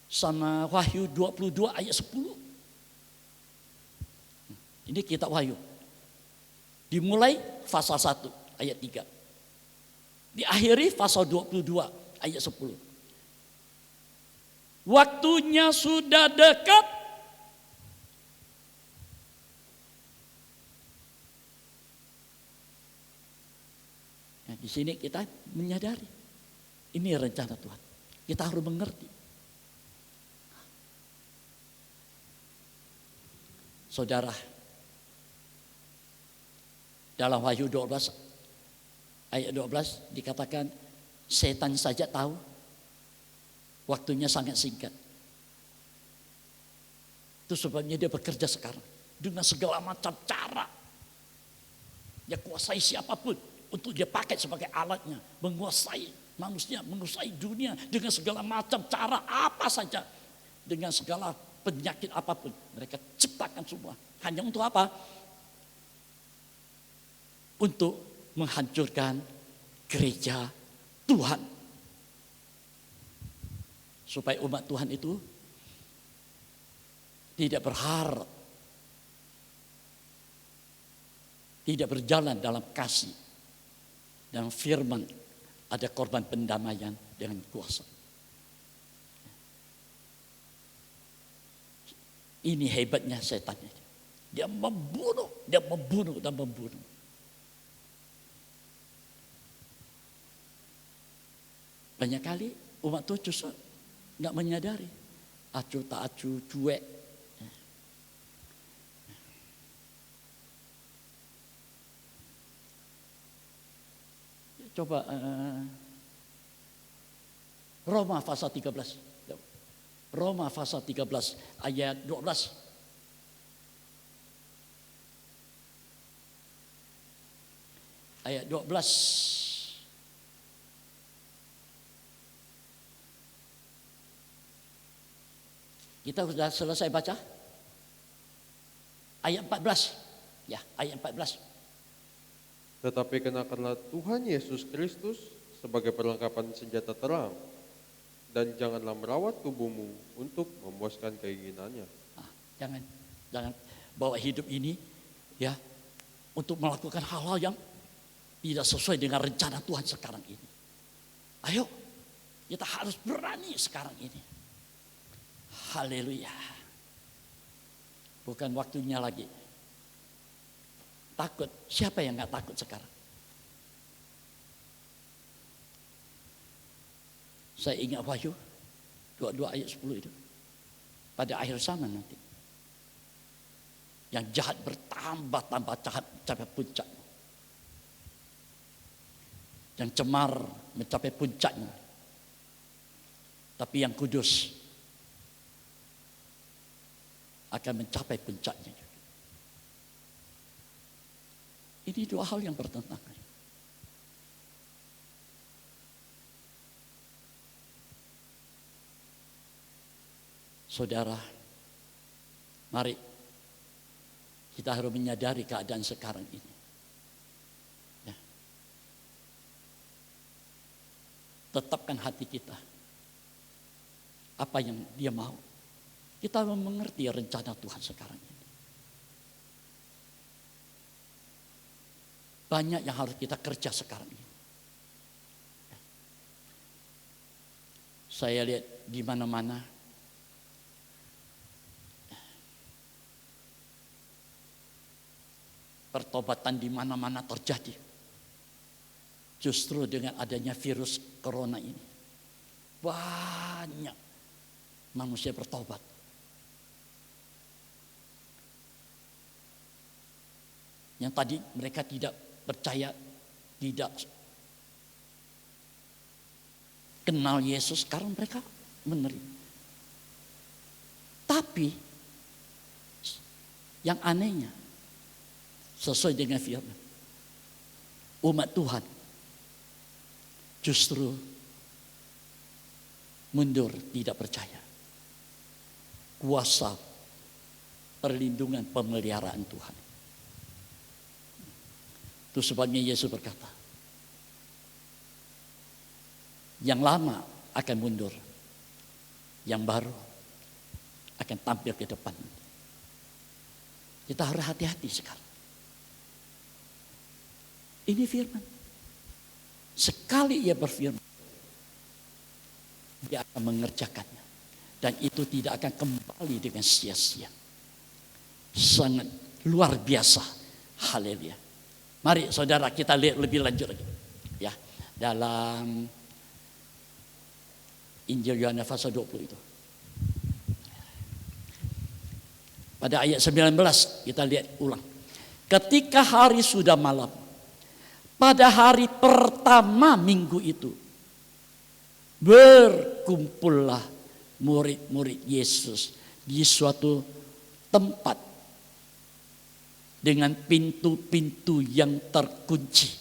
sama Wahyu 22 ayat 10. Ini kitab Wahyu. Dimulai pasal 1 ayat 3. Diakhiri pasal 22 ayat 10. Waktunya sudah dekat. Nah, di sini kita menyadari ini rencana Tuhan. Kita harus mengerti. Saudara, dalam Wahyu 12 ayat 12 dikatakan setan saja tahu waktunya sangat singkat. Itu sebabnya dia bekerja sekarang dengan segala macam cara. Dia kuasai siapapun untuk dia pakai sebagai alatnya, menguasai manusia, menguasai dunia dengan segala macam cara apa saja, dengan segala penyakit apapun mereka ciptakan semua. Hanya untuk apa? Untuk menghancurkan gereja Tuhan. Supaya umat Tuhan itu tidak berharap, tidak berjalan dalam kasih dan firman, ada korban pendamaian dengan kuasa. Ini hebatnya setan. Dia membunuh dan membunuh. Banyak kali umat Tuhan justru nggak menyadari, acuh tak acuh, cuek. Coba Roma pasal 13. Roma pasal 13 ayat 12. Ayat 12. Kita sudah selesai baca? Ayat 14. Ya, ayat 14. Tetapi kenakanlah Tuhan Yesus Kristus sebagai perlengkapan senjata terang, dan janganlah merawat tubuhmu untuk memuaskan keinginannya. Nah, jangan bawa hidup ini ya untuk melakukan hal-hal yang tidak sesuai dengan rencana Tuhan sekarang ini. Ayo, kita harus berani sekarang ini. Haleluya. Bukan waktunya lagi. Takut, siapa yang gak takut sekarang? Saya ingat Wahyu 22 ayat 10 itu. Pada akhir zaman nanti. Yang jahat bertambah-tambah jahat mencapai puncak. Yang cemar mencapai puncaknya. Tapi yang kudus akan mencapai puncaknya juga. Ini dua hal yang bertentangan. Saudara, mari kita harus menyadari keadaan sekarang ini. Ya. Tetapkan hati kita. Apa yang dia mau. Kita mengerti rencana Tuhan sekarang ini. Banyak yang harus kita kerja sekarang ini. Saya lihat di mana-mana pertobatan di mana-mana terjadi. Justru dengan adanya virus corona ini. Banyak manusia bertobat. Yang tadi mereka tidak percaya, tidak kenal Yesus, sekarang mereka menerima. Tapi yang anehnya sesuai dengan firman, umat Tuhan justru mundur, tidak percaya. kuasa perlindungan pemeliharaan Tuhan. Itu sebabnya Yesus berkata, yang lama akan mundur, yang baru akan tampil ke depan. Kita harus hati-hati sekarang. Ini firman. Sekali ia berfirman, dia akan mengerjakannya. Dan itu tidak akan kembali dengan sia-sia. Sangat luar biasa. Haleluya. Mari saudara kita lihat lebih lanjut lagi. Ya, dalam Injil Yohanes pasal 20 itu. Pada ayat 19 kita lihat ulang. Ketika hari sudah malam, pada hari pertama minggu itu, berkumpullah murid-murid Yesus di suatu tempat dengan pintu-pintu yang terkunci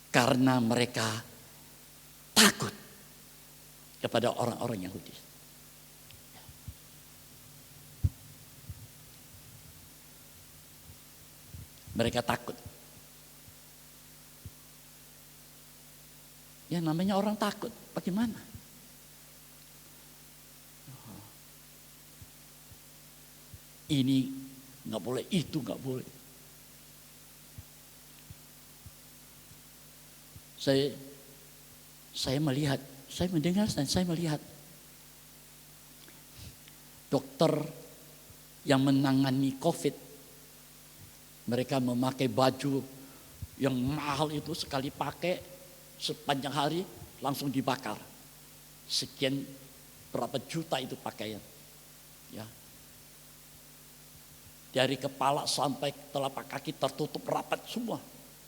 karena mereka takut kepada orang-orang Yahudi. Mereka takut. Ya namanya orang takut, bagaimana? Ini nggak boleh, itu nggak boleh. Saya melihat, saya mendengar dan saya melihat dokter yang menangani COVID, mereka memakai baju yang mahal itu, sekali pakai sepanjang hari langsung dibakar. Sekian berapa juta itu pakaian. Ya. Dari kepala sampai telapak kaki tertutup rapat semua.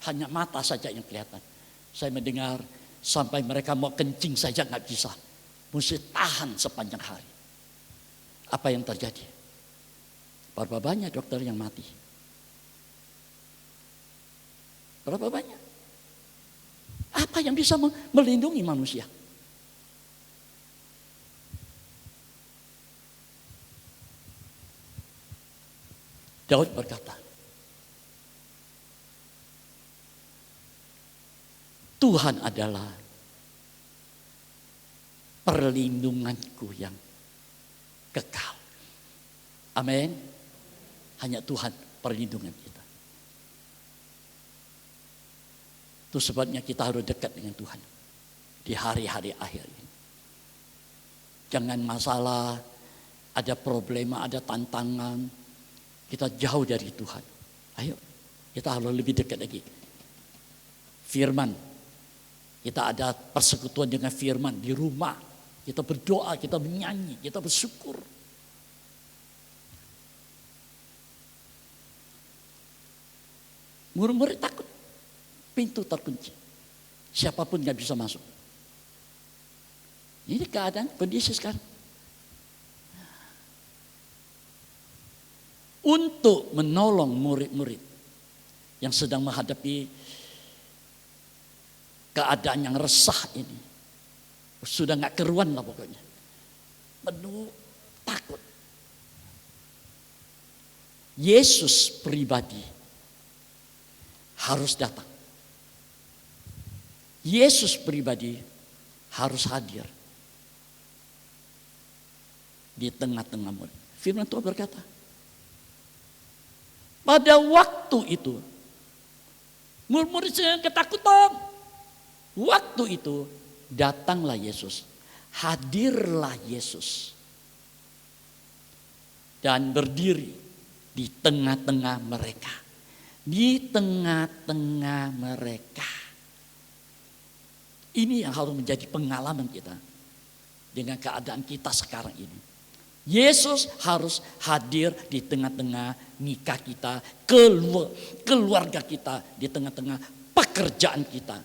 Hanya mata saja yang kelihatan. Saya mendengar sampai mereka mau kencing saja nggak bisa. Mesti tahan sepanjang hari. Apa yang terjadi? Berapa banyak dokter yang mati? Berapa banyak? Apa yang bisa melindungi manusia? Daud berkata, Tuhan adalah perlindunganku yang kekal. Amin. Hanya Tuhan perlindungan kita. Itu sebabnya kita harus dekat dengan Tuhan di hari-hari akhir ini. Jangan masalah, ada problema, ada tantangan, kita jauh dari Tuhan. Ayo, kita harus lebih dekat lagi. Firman. Kita ada persekutuan dengan firman di rumah. Kita berdoa, kita menyanyi, kita bersyukur. Murid-murid takut. Pintu terkunci. Siapapun gak bisa masuk. Ini keadaan kondisi sekarang. Untuk menolong murid-murid yang sedang menghadapi keadaan yang resah ini. Sudah gak keruan lah pokoknya. Penuh takut. Yesus pribadi harus datang. Yesus pribadi harus hadir di tengah-tengah murid. Firman Tuhan berkata, pada waktu itu, murid-murid sedang ketakutan. Waktu itu datanglah Yesus, hadirlah Yesus, dan berdiri di tengah-tengah mereka. Di tengah-tengah mereka. Ini yang harus menjadi pengalaman kita dengan keadaan kita sekarang ini. Yesus harus hadir di tengah-tengah nikah kita, keluarga kita, di tengah-tengah pekerjaan kita,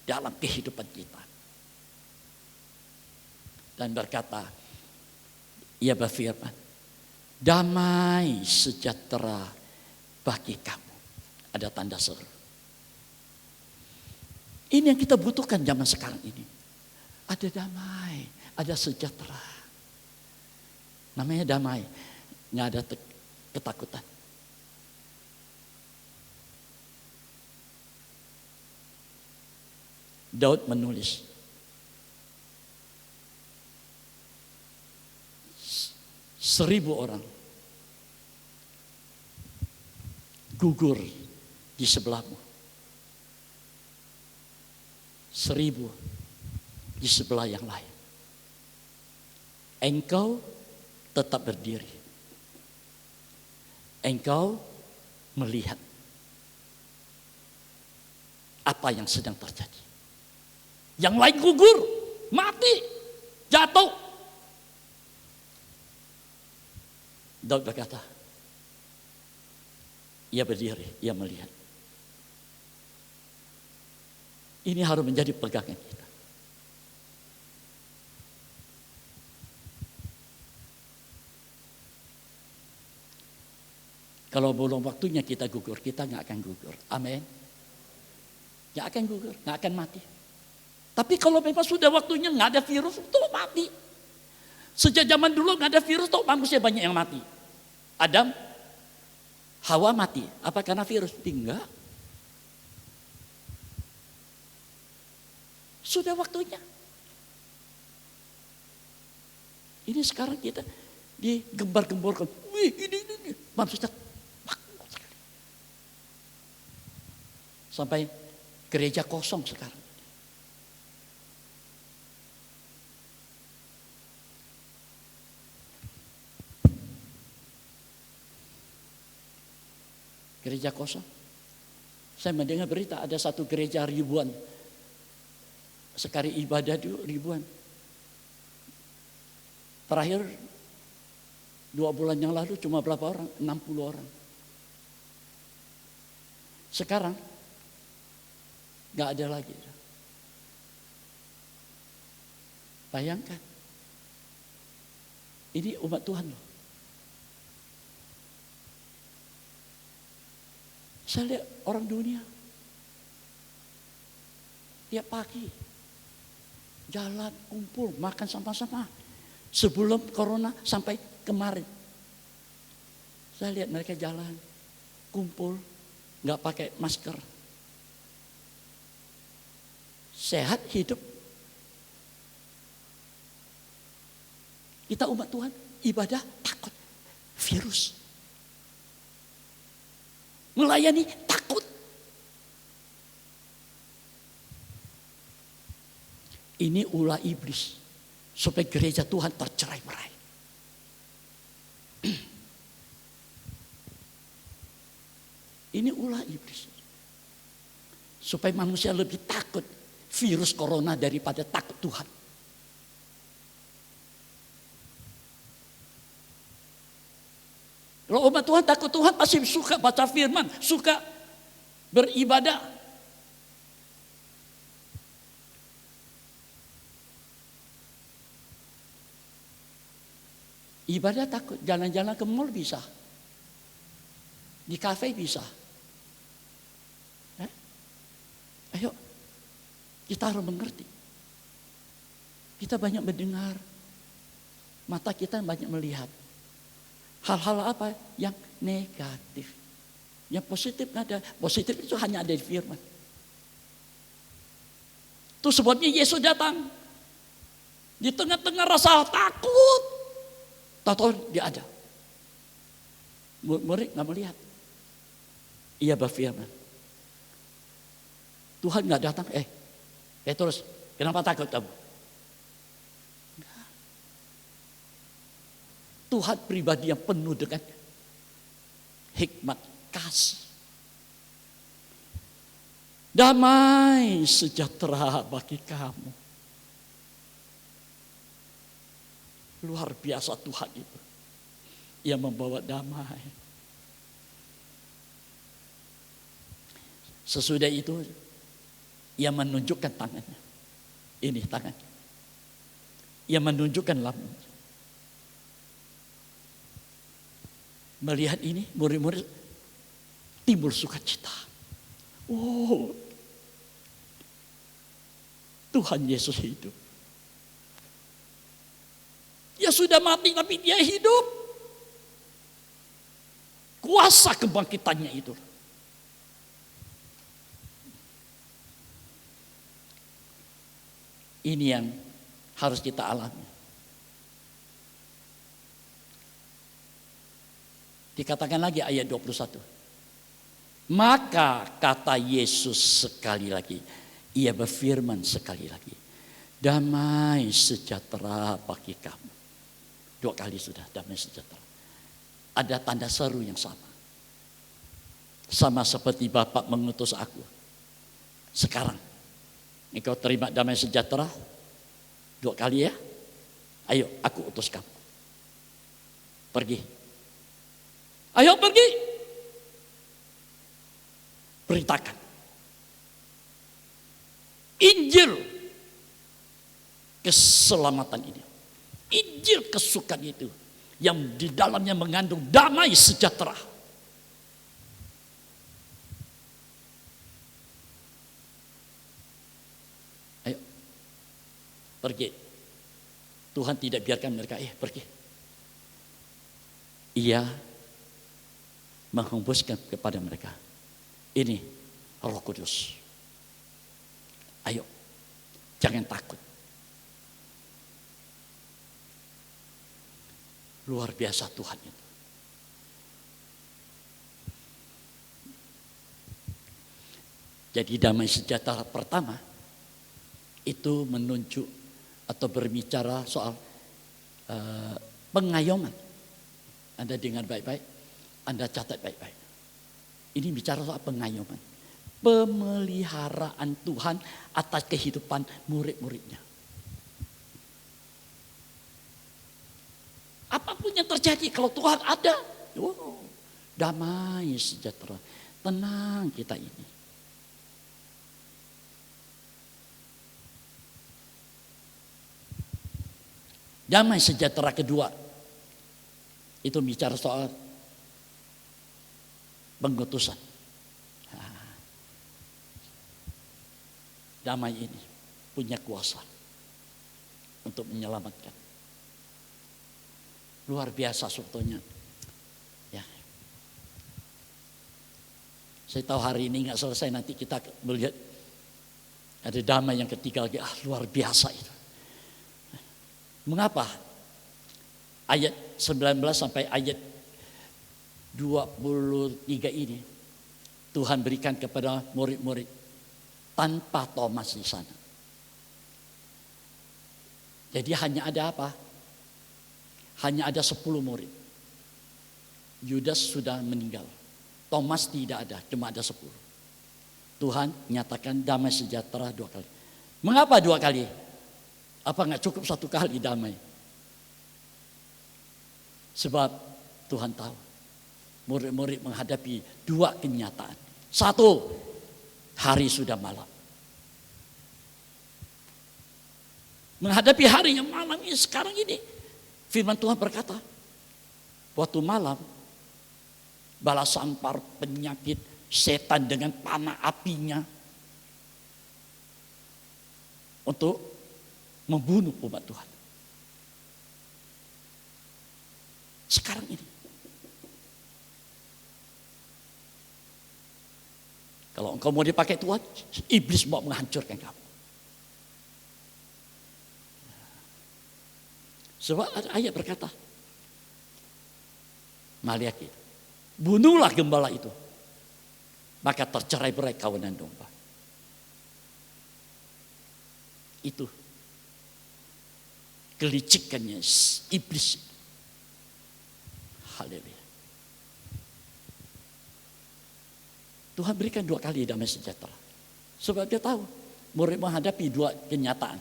dalam kehidupan kita. Dan berkata, ia berfirman, damai sejahtera bagi kamu. Ada tanda seru. Ini yang kita butuhkan zaman sekarang ini. Ada damai, ada sejahtera. Namanya damai, nggak ada ketakutan. Daud menulis, 1.000 orang gugur di sebelahmu, 1.000 di sebelah yang lain. Engkau tetap berdiri. Engkau melihat apa yang sedang terjadi. Yang lain gugur, mati, jatuh. Daud berkata, ia berdiri, ia melihat. Ini harus menjadi pegangan kita. Kalau belum waktunya kita gugur, kita nggak akan gugur. Amin. Nggak akan gugur, nggak akan mati. Tapi kalau memang sudah waktunya nggak ada virus, itu mati. Sejak zaman dulu nggak ada virus, tuh manusia banyak yang mati. Adam, Hawa mati. Apa karena virus? Enggak. Sudah waktunya. Ini sekarang kita digembar-gemborkan. Wih, ini. Manusia takut sekali. Sampai gereja kosong sekarang. Gereja kosong. Saya mendengar berita ada satu gereja ribuan. Sekali ibadah dulu ribuan. Terakhir 2 bulan yang lalu cuma berapa orang? 60 orang. Sekarang gak ada lagi. Bayangkan. Ini umat Tuhan loh. Saya lihat orang dunia tiap pagi jalan, kumpul, makan sama-sama. Sebelum corona sampai kemarin. Saya lihat mereka jalan, kumpul, nggak pakai masker. Sehat hidup. Kita umat Tuhan, ibadah takut virus. Melayani takut. Ini ulah iblis supaya gereja Tuhan tercerai-berai. Ini ulah iblis supaya manusia lebih takut virus corona daripada takut Tuhan. Kalau umat Tuhan takut Tuhan pasti suka baca firman, suka beribadah. Ibadah takut, jalan-jalan ke mall bisa. Di kafe bisa. Ayo, kita harus mengerti. Kita banyak mendengar, mata kita banyak melihat. Hal-hal apa yang negatif. Yang positif nggak ada. Positif itu hanya ada di firman. Itu sebabnya Yesus datang. Di tengah-tengah rasa takut. Tahu dia ada. Murid nggak melihat. Ia berfirman. Tuhan nggak datang. Terus kenapa takut kamu? Tuhan pribadi yang penuh dengan hikmat kasih. Damai sejahtera bagi kamu. Luar biasa Tuhan itu. Ia membawa damai. Sesudah itu ia menunjukkan tangannya. Ini tangannya. Ia menunjukkan lambungnya. Melihat ini, murid-murid timbul sukacita. Oh, Tuhan Yesus hidup. Ya Dia sudah mati tapi dia hidup. Kuasa kebangkitannya itu. Ini yang harus kita alami. Dikatakan lagi ayat 21. Maka kata Yesus sekali lagi, ia berfirman sekali lagi, damai sejahtera bagi kamu. 2 kali sudah damai sejahtera. Ada tanda seru yang sama. Sama seperti Bapak mengutus aku. Sekarang, engkau terima damai sejahtera 2 kali ya. Ayo, aku utus kamu. Pergi. Ayo pergi. Beritakan. Injil keselamatan ini. Injil kesukaan itu. Yang di dalamnya mengandung damai sejahtera. Ayo. Pergi. Tuhan tidak biarkan mereka pergi. Ia menghembuskan kepada mereka. Ini Roh Kudus. Ayo, jangan takut. Luar biasa Tuhan itu. Jadi damai sejahtera pertama itu menunjuk atau berbicara soal pengayoman. Anda dengar baik-baik, Anda catat baik-baik. Ini bicara soal pengayoman. Pemeliharaan Tuhan atas kehidupan murid-muridnya. Apapun yang terjadi kalau Tuhan ada, damai sejahtera. Tenang kita ini. Damai sejahtera kedua itu bicara soal pengutusan. Damai ini punya kuasa untuk menyelamatkan. Luar biasa sebetulnya. Ya. Saya tahu hari ini nggak selesai, nanti kita melihat ada damai yang ketiga lagi. Luar biasa itu. Mengapa? Ayat 19 sampai ayat 23 ini Tuhan berikan kepada murid-murid tanpa Thomas di sana. Jadi hanya ada apa? Hanya ada 10 murid. Yudas sudah meninggal. Thomas tidak ada, cuma ada 10. Tuhan nyatakan damai sejahtera 2 kali. Mengapa 2 kali? Apa nggak cukup 1 kali damai? Sebab Tuhan tahu murid-murid menghadapi 2 kenyataan. 1, hari sudah malam. Menghadapi hari yang malam ini sekarang ini. Firman Tuhan berkata, waktu malam bala sampar penyakit setan dengan panah apinya untuk membunuh umat Tuhan. Sekarang ini. Kalau engkau mau dipakai Tuhan, iblis mau menghancurkan kamu. Sebab ada ayat berkata, Maliaki, bunuhlah gembala itu, maka tercerai-berai kawanan domba. Itu kelicikannya iblis. Haleluya. Tuhan berikan 2 kali damai sejahtera. Sebab dia tahu murid menghadapi 2 kenyataan.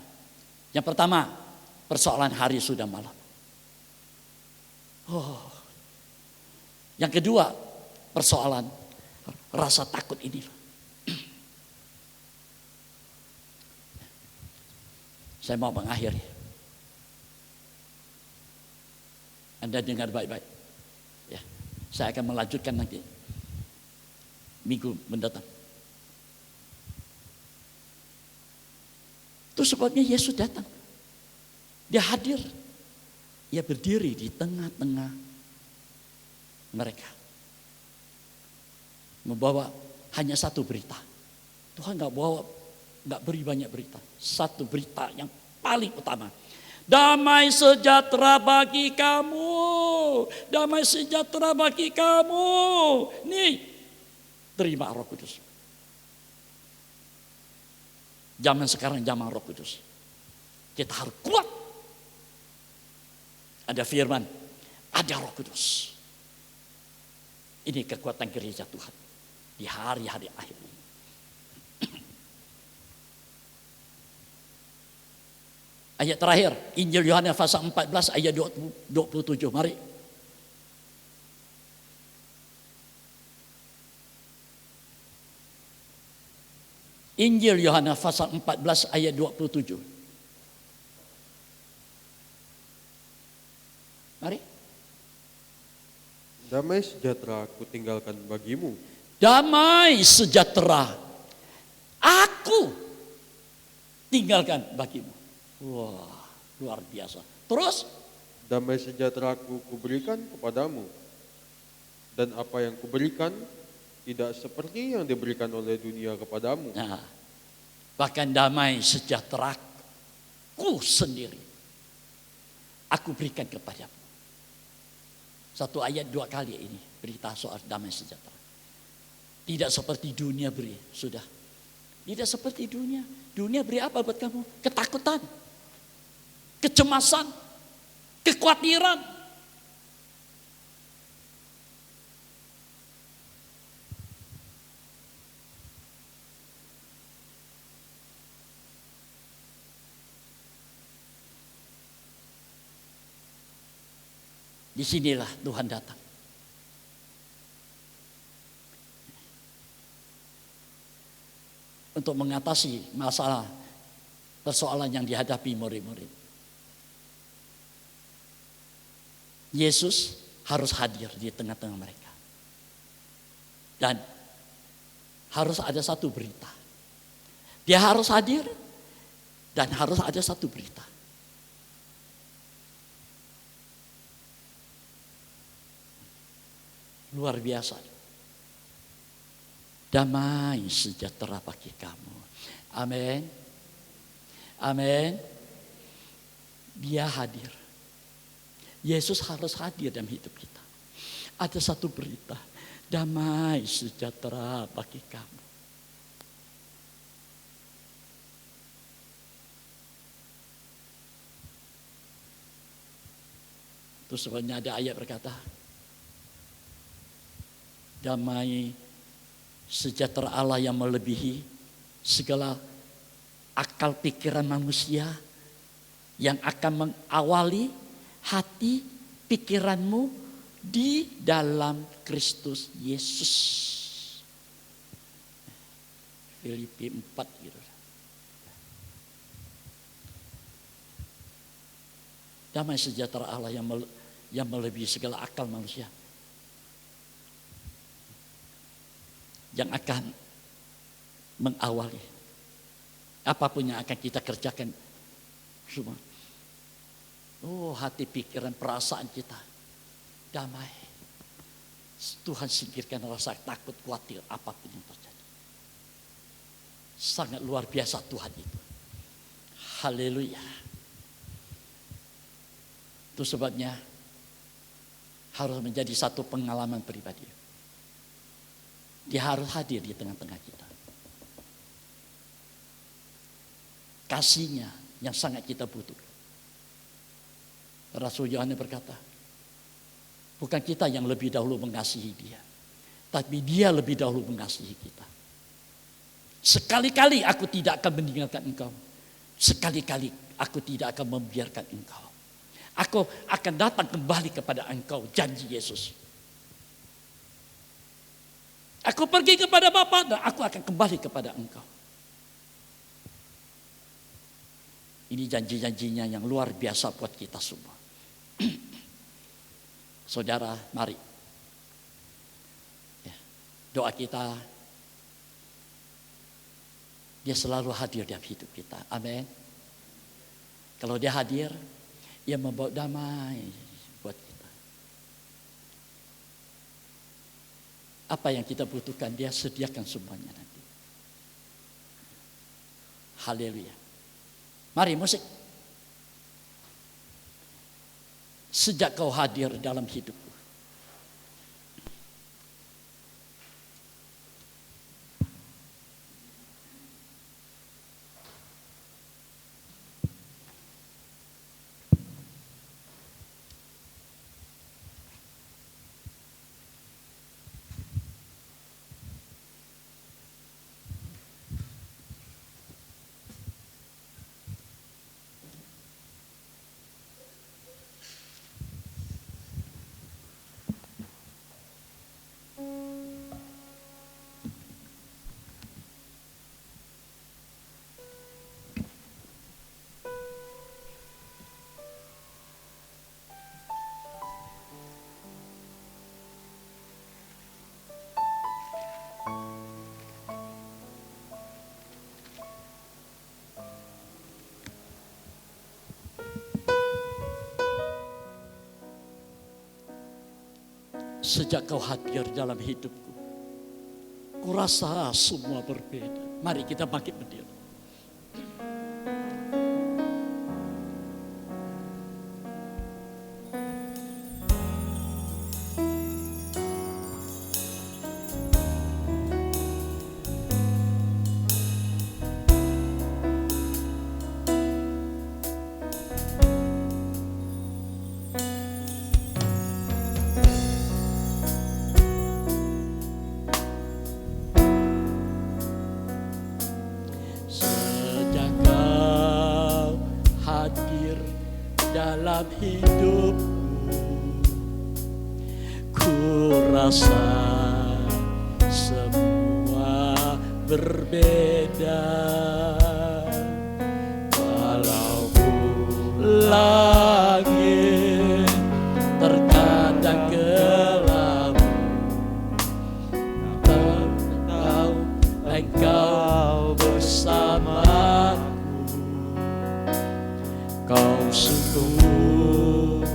Yang pertama, persoalan hari sudah malam. Yang kedua, persoalan rasa takut ini. Saya mau mengakhiri. Anda dengar baik-baik. Ya, saya akan melanjutkan nanti minggu mendatang. Itu sebabnya Yesus datang. Dia hadir. Ia berdiri di tengah-tengah mereka. Membawa hanya satu berita. Tuhan nggak beri banyak berita. Satu berita yang paling utama. Damai sejahtera bagi kamu. Damai sejahtera bagi kamu. Nih, terima Roh Kudus. Zaman sekarang zaman Roh Kudus. Kita harus kuat. Ada firman, ada Roh Kudus. Ini kekuatan gereja Tuhan di hari-hari akhir ini. Ayat terakhir, Injil Yohanes pasal 14 ayat 27. Mari. Injil Yohanes pasal 14 ayat 27. Mari. Damai sejahtera aku tinggalkan bagimu. Damai sejahtera aku tinggalkan bagimu. Wah, luar biasa. Terus, Damai sejahtera aku kuberikan kepadamu. Dan apa yang kuberikan tidak seperti yang diberikan oleh dunia kepadamu. nah, bahkan damai sejahtera ku sendiri aku berikan kepadamu. Satu ayat 2 kali ini berita soal damai sejahtera. Tidak seperti dunia beri, sudah. Tidak seperti dunia. Dunia beri apa buat kamu? Ketakutan, kecemasan, kekhawatiran. Disinilah Tuhan datang. Untuk mengatasi masalah persoalan yang dihadapi murid-murid. Yesus harus hadir di tengah-tengah mereka. Dan harus ada satu berita. Dia harus hadir dan harus ada satu berita. Luar biasa. Damai sejahtera bagi kamu. Amin. Amin. Dia hadir. Yesus harus hadir dalam hidup kita. Ada satu berita. Damai sejahtera bagi kamu. Terus sebenarnya ada ayat berkata, damai sejahtera Allah yang melebihi segala akal pikiran manusia yang akan mengawali hati pikiranmu di dalam Kristus Yesus. Filipi 4 gitu. Damai sejahtera Allah yang melebihi segala akal manusia. Yang akan mengawali apapun yang akan kita kerjakan semua. Oh, hati, pikiran, perasaan kita damai. Tuhan singkirkan rasa takut, khawatir apapun yang terjadi. Sangat luar biasa Tuhan itu. Haleluya. Itu sebabnya harus menjadi satu pengalaman pribadi. Dia harus hadir di tengah-tengah kita. Kasihnya yang sangat kita butuhkan. Rasul Yohanes berkata, bukan kita yang lebih dahulu mengasihi dia, tapi dia lebih dahulu mengasihi kita. Sekali-kali aku tidak akan meninggalkan engkau. Sekali-kali aku tidak akan membiarkan engkau. Aku akan datang kembali kepada engkau, janji Yesus. Aku pergi kepada Bapa dan aku akan kembali kepada engkau. Ini janji-janjinya yang luar biasa buat kita semua. Saudara, mari. Ya, doa kita, dia selalu hadir dalam hidup kita. Amin. Kalau dia hadir, yang membawa damai buat kita. Apa yang kita butuhkan Dia sediakan semuanya nanti. Haleluya. Mari musik. Sejak Kau hadir dalam hidupku. Sejak Kau hadir dalam hidupku, kurasa semua berbeda. Mari kita bangkit berdiri. Dalam hidupku, ku rasa semua berbeda. Walaupun langit terkadang gelap, tahu Engkau bersamaku. Kau sungguh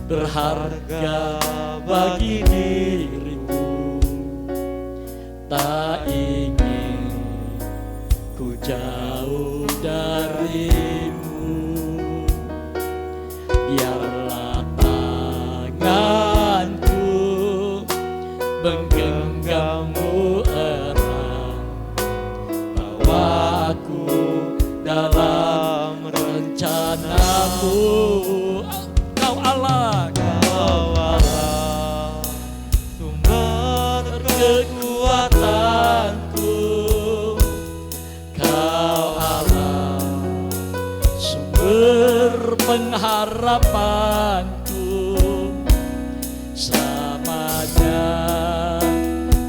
berharga bagi diriku, tak ingin ku jauh darimu. Biarlah tanganku menggenggammu erat, bawa aku dalam rencanamu. Kau Allah, sumber kekuatanku. Kau Allah, sumber pengharapanku. Selamanya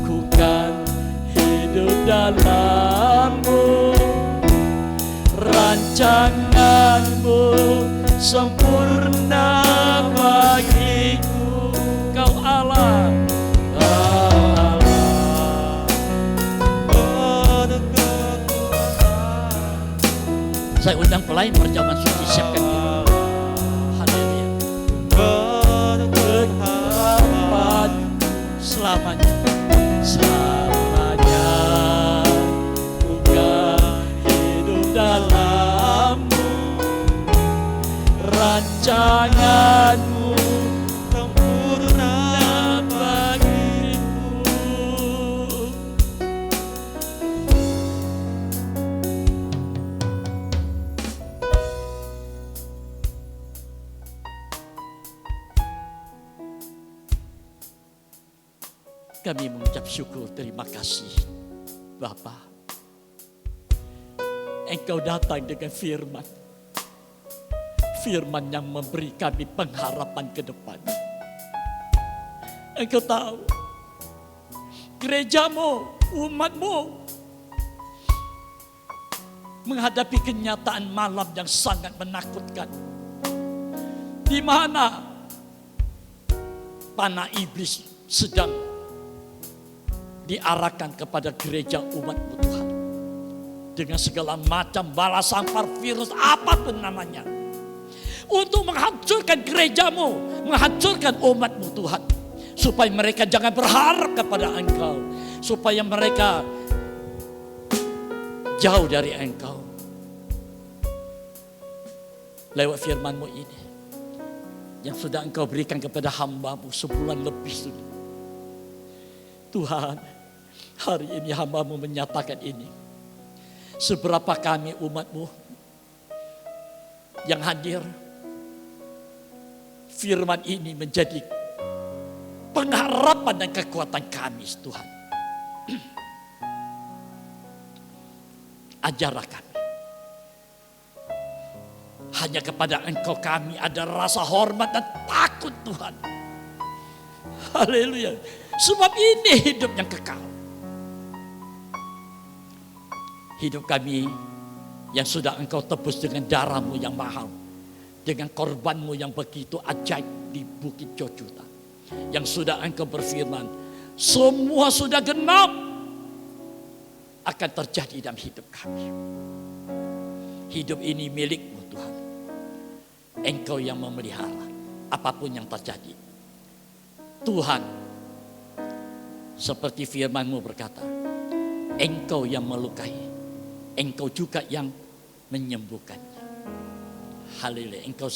ku kan hidup dalam-Mu. Rancangan-Mu sempurna bagiku. Kau Allah, Kau Allah, penuh kekuatan. Saya undang pelayan perjamuan suci, siapkan diri. Haleluya. Kekuatan selamanya, selamanya ku kan hidup dalam-Mu. Rancangan-Mu sempurna bagiku. Kami mengucap syukur, terima kasih Bapa. Engkau datang dengan firman. Firman yang memberi kami pengharapan ke depan. Engkau tahu, gereja-Mu, umat-Mu menghadapi kenyataan malam yang sangat menakutkan, di mana panah iblis sedang diarahkan kepada gereja umat-Mu Tuhan, dengan segala macam bala sampar virus apapun namanya, untuk menghancurkan gerejamu, menghancurkan umatmu Tuhan. Supaya mereka jangan berharap kepada Engkau, supaya mereka jauh dari Engkau. Lewat firman-Mu ini yang sudah Engkau berikan kepada hamba-Mu sebulan lebih sudah. Tuhan, hari ini hamba-Mu menyatakan ini. Seberapa kami umat-Mu yang hadir, firman ini menjadi pengharapan dan kekuatan kami Tuhan. Ajarlah kami. Hanya kepada Engkau kami ada rasa hormat dan takut Tuhan. Haleluya. Sebab ini hidup yang kekal. Hidup kami yang sudah Engkau tebus dengan darah-Mu yang mahal. Dengan korban-Mu yang begitu ajaib di Bukit Cocuta. Yang sudah Engkau berfirman, semua sudah genap akan terjadi dalam hidup kami. Hidup ini milik-Mu Tuhan. Engkau yang memelihara apapun yang terjadi. Tuhan, seperti firman-Mu berkata, Engkau yang melukai, Engkau juga yang menyembuhkannya. Haleluya. Engkau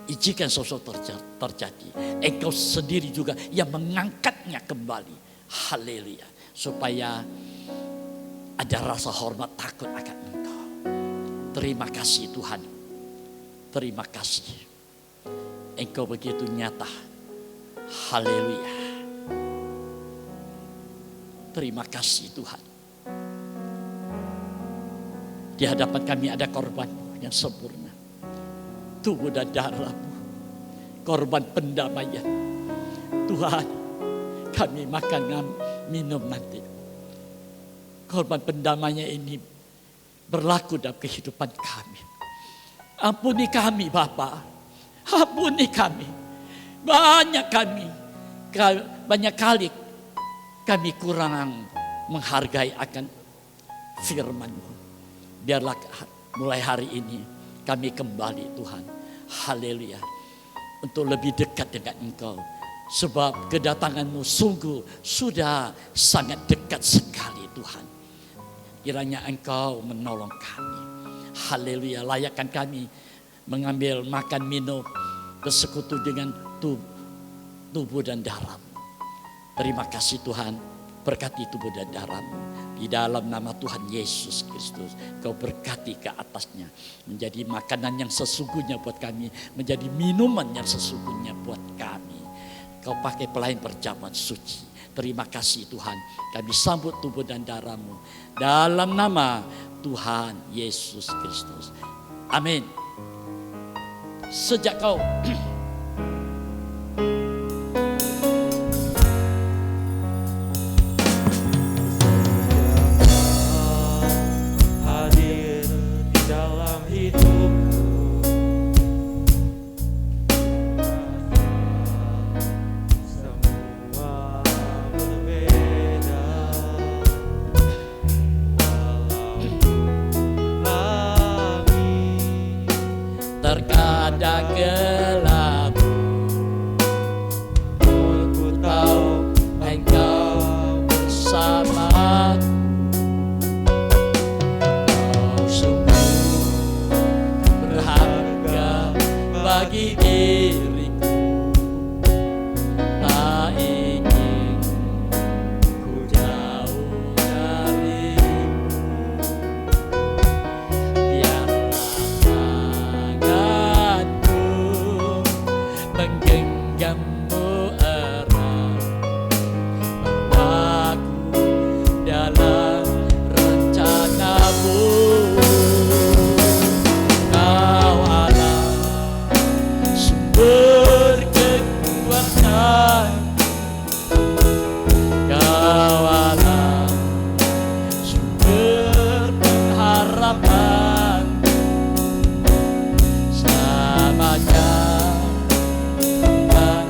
izinkan sesuatu terjadi. Engkau sendiri juga yang mengangkatnya kembali. Haleluya. Supaya ada rasa hormat takut akan Engkau. Terima kasih Tuhan. Terima kasih. Engkau begitu nyata. Haleluya. Terima kasih Tuhan. Di hadapan kami ada korban-Mu yang sempurna. Tubuh dan darah-Mu. Korban pendamaian. Tuhan, kami makan minum nanti. Korban pendamaian ini berlaku dalam kehidupan kami. Ampuni kami Bapa. Ampuni kami. Banyak kali kami kurang menghargai akan firman-Mu. Biarlah mulai hari ini kami kembali Tuhan. Haleluya. Untuk lebih dekat dengan Engkau. Sebab kedatangan-Mu sungguh sudah sangat dekat sekali Tuhan. Kiranya Engkau menolong kami. Haleluya. Layakkan kami mengambil makan minum bersekutu dengan tubuh dan darah-Mu. Terima kasih Tuhan. Berkati tubuh dan darah-Mu. Di dalam nama Tuhan Yesus Kristus. Kau berkati ke atasnya. Menjadi makanan yang sesungguhnya buat kami. Menjadi minuman yang sesungguhnya buat kami. Kau pakai pelayan perjamuan suci. Terima kasih Tuhan. Kami sambut tubuh dan darah-Mu. Dalam nama Tuhan Yesus Kristus. Amin. Sejak kau hadir di dalam hidupku, semua berbeda. terkadang gelap, ku tahu Engkau bersama. Kau sungguh berharga bagi diriku. Tak ingin ku jauh darimu. Biarlah tanganku menggenggammu erat, bawaku dalam rencana-Mu. Kau Allah, sumber kekuatan. Kau Allah, sumber pengharapan. Selamanya Tuhan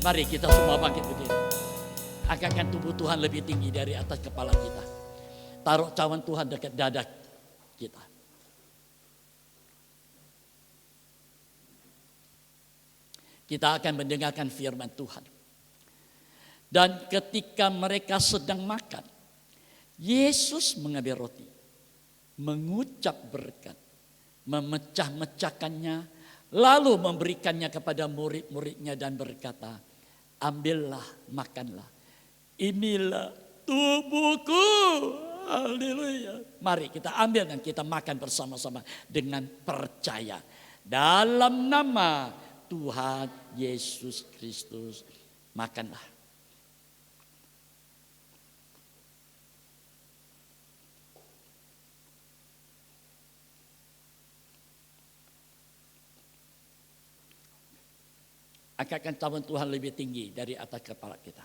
Mari kita semua bangkit berdiri. Angkatkan tubuh Tuhan lebih tinggi dari atas kepala kita. Taruh cawan Tuhan dekat dada kita. Kita akan mendengarkan firman Tuhan. Dan ketika mereka sedang makan, Yesus mengambil roti, mengucap berkat, memecah-mecahkannya, lalu memberikannya kepada murid-muridnya dan berkata, ambillah, makanlah. Inilah tubuhku. Haleluya. Mari kita ambil dan kita makan bersama-sama dengan percaya. Dalam nama Tuhan Yesus Kristus, makanlah. Angkatkan cawan Tuhan lebih tinggi dari atas kepala kita.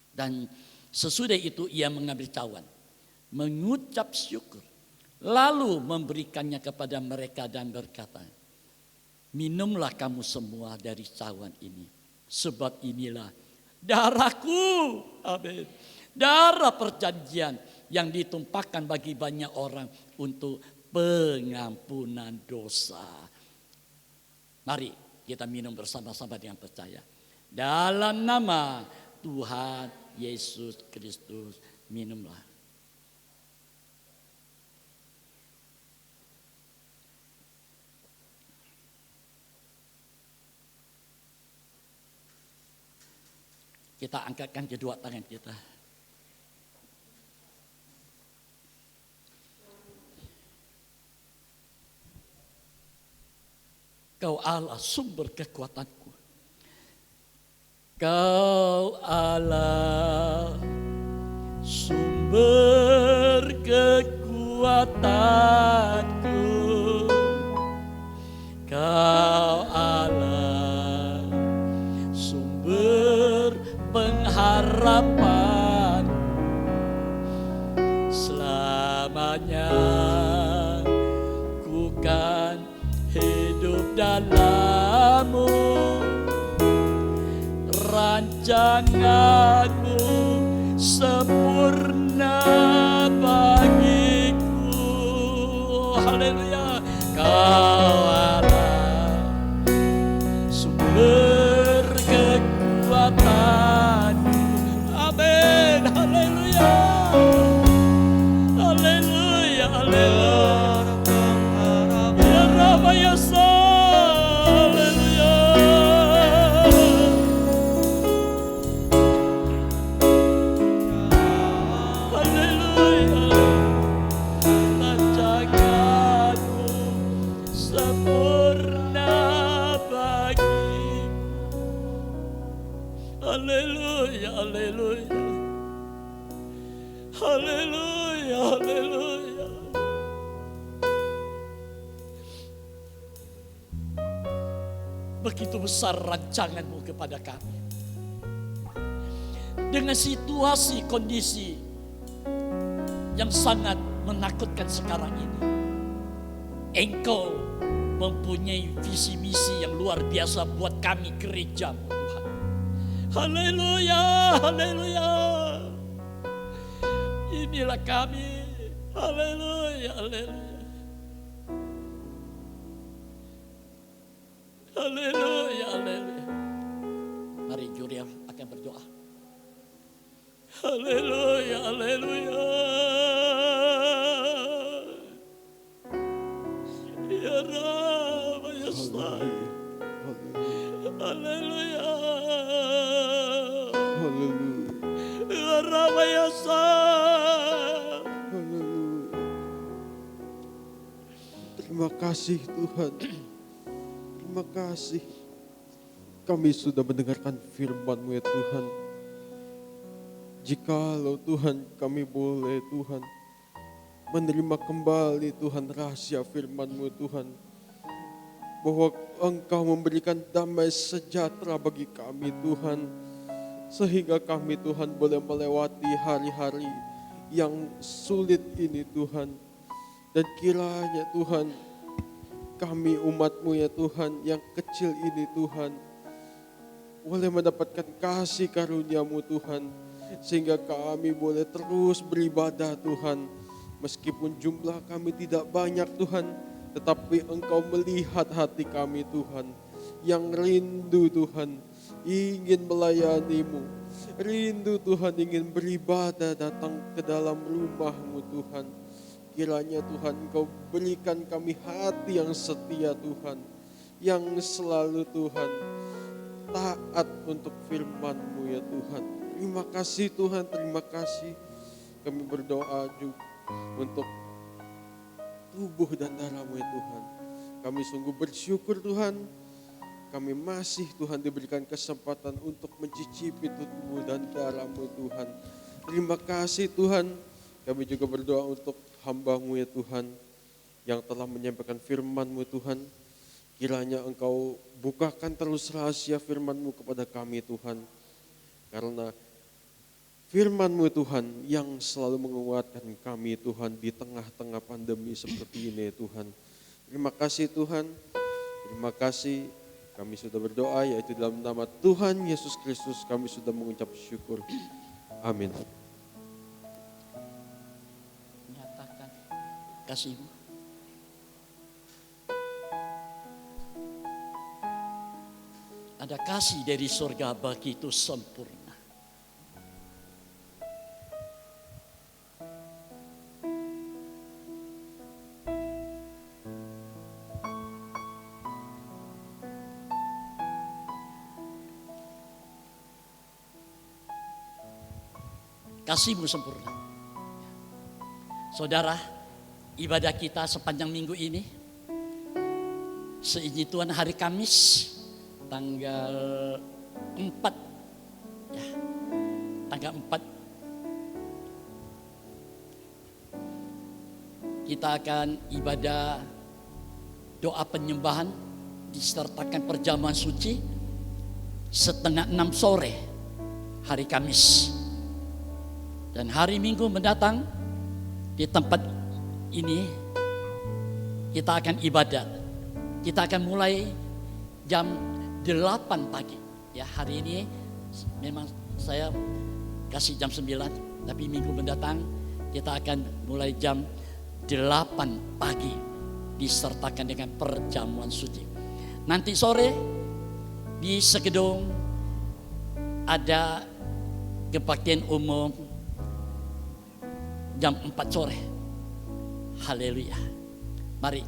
Dan sesudah itu ia mengambil cawan, mengucap syukur, lalu memberikannya kepada mereka dan berkata, minumlah kamu semua dari cawan ini, sebab inilah darahku, amin, darah perjanjian yang ditumpahkan bagi banyak orang untuk pengampunan dosa. Mari kita minum bersama-sama dengan percaya. Dalam nama Tuhan Yesus Kristus, minumlah. Kita angkatkan kedua tangan kita. Kau Allah sumber kekuatanku. Kau Allah sumber kekuatanku. Kau Allah sumber pengharapan. Selamanya ku kan hidup dalam-Mu, rancangan-Mu sempurna bagiku. Haleluya. Kau Allah sumber kekuatan. Amin. Haleluya. Haleluya. Haleluya. Ya Rabb ya Haleluya. Haleluya. Rancangan-Mu sempurna bagiku. Haleluya. Haleluya. Haleluya. Haleluya. Begitu besar rancangan-Mu kepada kami. Dengan situasi kondisi yang sangat menakutkan sekarang ini, Engkau mempunyai visi misi yang luar biasa buat kami gereja-Mu Tuhan. Haleluya, haleluya. Inilah kami. Haleluya, haleluya. Haleluya, haleluya. Mari Juriel akan berdoa. Haleluya, haleluya. Ya Rabb, ya Tuhan. Haleluya. Ya Rabb, ya Tuhan. Terima kasih Tuhan. Terima kasih. Kami sudah mendengarkan firman-Mu ya Tuhan. Jikalau Tuhan kami boleh Tuhan menerima kembali Tuhan rahasia firman-Mu Tuhan. Bahwa Engkau memberikan damai sejahtera bagi kami Tuhan. Sehingga kami Tuhan boleh melewati hari-hari yang sulit ini Tuhan. Dan kiranya Tuhan kami umat-Mu ya Tuhan yang kecil ini Tuhan boleh mendapatkan kasih karunia-Mu Tuhan, sehingga kami boleh terus beribadah Tuhan. Meskipun jumlah kami tidak banyak Tuhan, tetapi Engkau melihat hati kami Tuhan, yang rindu Tuhan, ingin melayani-Mu, rindu Tuhan ingin beribadah datang ke dalam rumah-Mu Tuhan. Kiranya Tuhan Engkau berikan kami hati yang setia Tuhan, yang selalu Tuhan taat untuk firman-Mu ya Tuhan. Terima kasih Tuhan, terima kasih. Kami berdoa juga untuk tubuh dan darah-Mu ya Tuhan. Kami sungguh bersyukur Tuhan, kami masih Tuhan diberikan kesempatan untuk mencicipi tubuh dan darah-Mu Tuhan. Terima kasih Tuhan. Kami juga berdoa untuk hamba-Mu ya Tuhan, yang telah menyampaikan firman-Mu Tuhan. Kiranya Engkau bukakan terus rahasia firman-Mu kepada kami Tuhan. Karena firman-Mu Tuhan yang selalu menguatkan kami Tuhan di tengah-tengah pandemi seperti ini Tuhan. Terima kasih Tuhan, terima kasih. Kami sudah berdoa yaitu dalam nama Tuhan Yesus Kristus kami sudah mengucap syukur. Amin. Nyatakan kasih-Mu. Ada kasih dari surga begitu sempurna. Kasih-Mu sempurna. Saudara, ibadah kita sepanjang minggu ini, seizin Tuhan hari Kamis, tanggal 4, ya, tanggal 4, kita akan ibadah doa penyembahan disertakan perjamuan suci setengah 6 sore hari Kamis. Dan hari Minggu mendatang di tempat ini kita akan ibadat. Kita akan mulai jam 8 pagi. Ya, hari ini memang saya kasih jam 9, tapi minggu mendatang kita akan mulai jam 8 pagi disertakan dengan perjamuan suci. Nanti sore di Segedung ada kebaktian umum jam 4 sore. Haleluya. Mari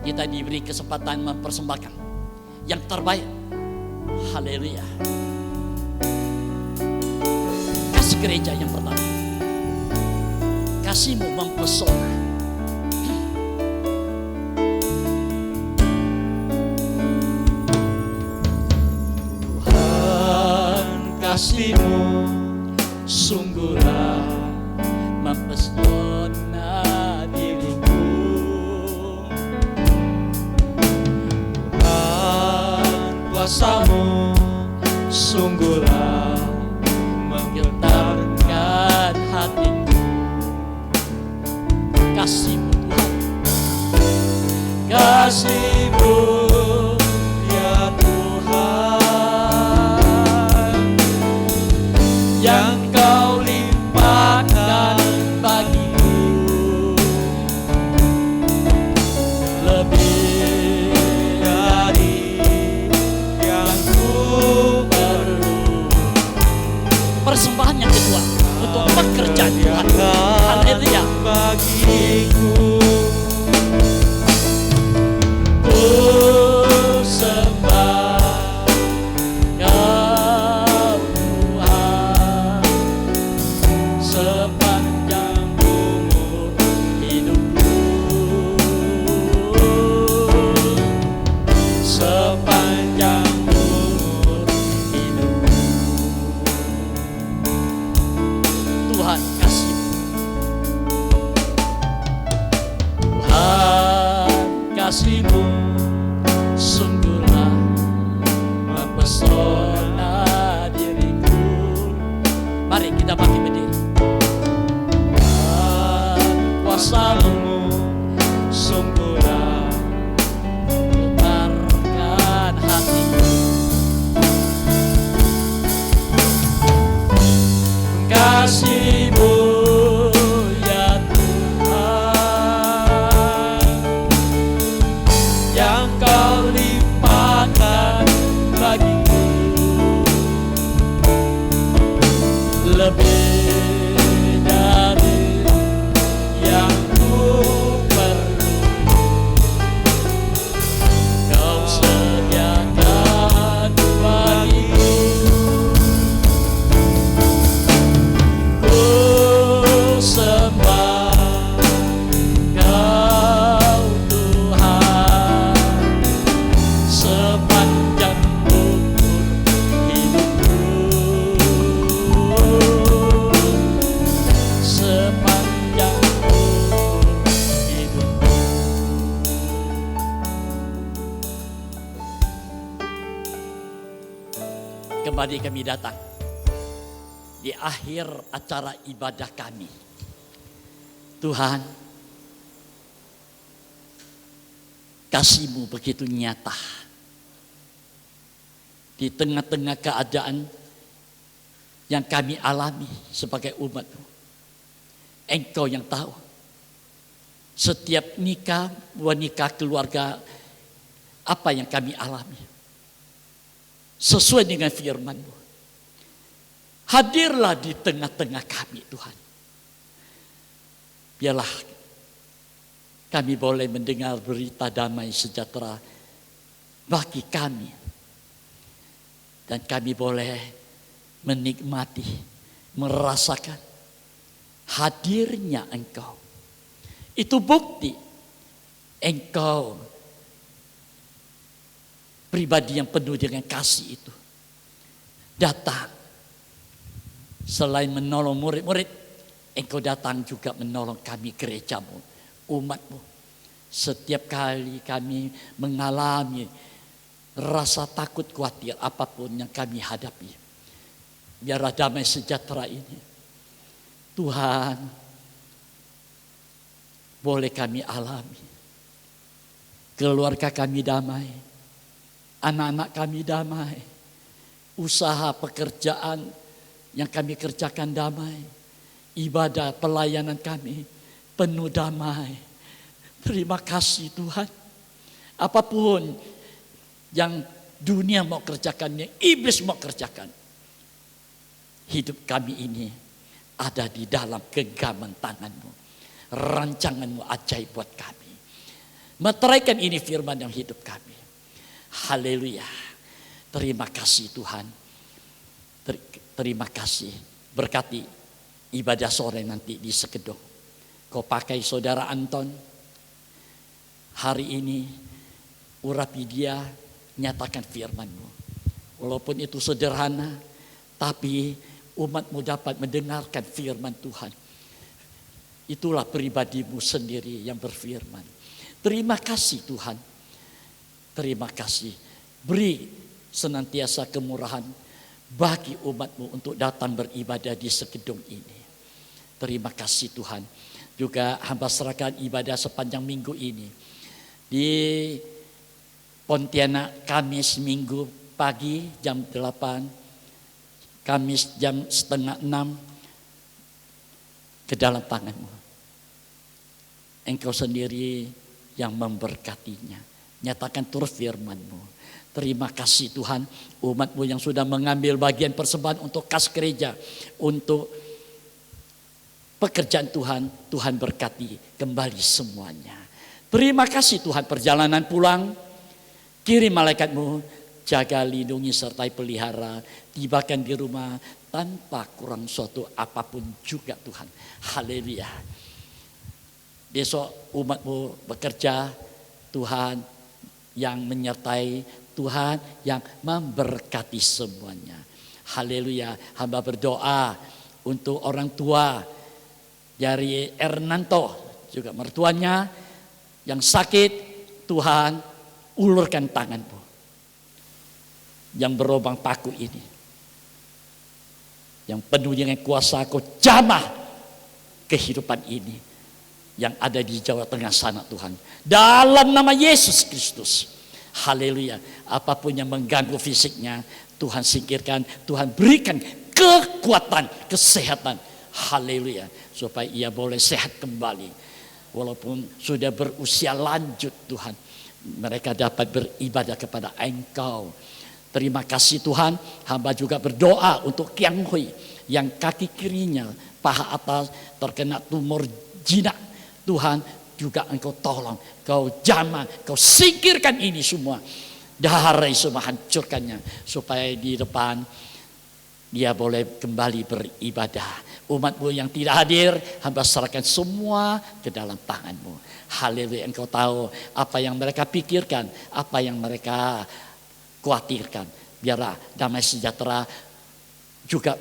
kita diberi kesempatan mempersembahkan yang terbaik. Haleluya. Kasih gereja yang pertama. Kasih-Mu mempesona. Tuhan, kasih-Mu sungguhlah mempesona diriku. Tuhan, kuasa-Mu sungguhlah menggetarkan hatiku. Kasih-Mu Tuhan, kasih-Mu ya Tuhan, yang Kau limpahkan bagiku, lebih dari yang ku perlu. Persembahan yang kedua untuk pekerjaan Tuhan. Haleluya. Bagiku ku sembah Kau Tuhan sepanjang umur hidupku, sepanjang umur hidupku. Tuhan kasih. Tuhan, kasih-Mu sungguhlah mempesona diriku. Mari kita bangkit berdiri. Tuhan, kuasa-Mu sungguhlah kembali kami datang di akhir acara ibadah kami. Tuhan, kasih-Mu begitu nyata. Di tengah-tengah keadaan yang kami alami sebagai umat-Mu. Engkau yang tahu. Setiap nikah, nikah keluarga, apa yang kami alami. Sesuai dengan firman-Mu. Hadirlah di tengah-tengah kami, Tuhan. Biarlah kami boleh mendengar berita damai sejahtera bagi kami. Dan kami boleh menikmati, merasakan hadirnya Engkau. Itu bukti Engkau pribadi yang penuh dengan kasih itu. Datang. Selain menolong murid-murid, Engkau datang juga menolong kami gereja-Mu, umat-Mu. Setiap kali kami mengalami rasa takut khawatir apapun yang kami hadapi. Biarlah damai sejahtera ini, Tuhan, boleh kami alami. Keluarga kami damai, anak-anak kami damai, usaha pekerjaan yang kami kerjakan damai, ibadah pelayanan kami penuh damai. Terima kasih Tuhan. Apapun yang dunia mau kerjakan, yang iblis mau kerjakan, hidup kami ini ada di dalam genggaman tangan-Mu. Rancangan-Mu ajaib buat kami. Meteraikan ini firman yang hidup kami. Haleluya. Terima kasih Tuhan. Terima kasih. Berkati ibadah sore nanti di Sekedong. Kau pakai saudara Anton. Hari ini urapi dia, nyatakan firman-Mu. Walaupun itu sederhana, tapi umat-Mu dapat mendengarkan firman Tuhan. Itulah pribadi-Mu sendiri yang berfirman. Terima kasih Tuhan. Terima kasih. Beri senantiasa kemurahan bagi umat-Mu untuk datang beribadah di Sekedong ini. Terima kasih Tuhan. Juga hamba serahkan ibadah sepanjang minggu ini. Di Pontianak Kamis minggu pagi jam 8. Kamis jam 5:30 ke dalam tangan-Mu. Engkau sendiri yang memberkatinya. Nyatakan turut firman-Mu. Terima kasih Tuhan, umat-Mu yang sudah mengambil bagian persembahan untuk kas gereja, untuk pekerjaan Tuhan. Tuhan berkati kembali semuanya. Terima kasih Tuhan, perjalanan pulang, kirim malaikat-Mu, jaga, lindungi, sertai pelihara, tibakan di rumah tanpa kurang suatu apapun juga Tuhan. Haleluya. Besok umat-Mu bekerja, Tuhan yang menyertai, Tuhan yang memberkati semuanya. Haleluya. Hamba berdoa untuk orang tua dari Ernanto, juga mertuanya yang sakit. Tuhan, ulurkan tangan-Mu yang berlubang paku ini, yang penuh dengan kuasa Kau jamah kehidupan ini yang ada di Jawa Tengah sana Tuhan. Dalam nama Yesus Kristus. Haleluya. Apapun yang mengganggu fisiknya, Tuhan singkirkan. Tuhan berikan kekuatan, kesehatan. Haleluya. Supaya ia boleh sehat kembali. Walaupun sudah berusia lanjut Tuhan, mereka dapat beribadah kepada Engkau. Terima kasih Tuhan. Hamba juga berdoa untuk Kiang Hui yang kaki kirinya, paha atas terkena tumor jinak. Tuhan juga Engkau tolong, Kau jamah, Kau singkirkan ini semua. Daharai semua, hancurkannya. Supaya di depan dia boleh kembali beribadah. Umat-Mu yang tidak hadir, hamba serahkan semua ke dalam tangan-Mu. Haleluya. Engkau tahu apa yang mereka pikirkan, apa yang mereka khawatirkan. Biarlah damai sejahtera juga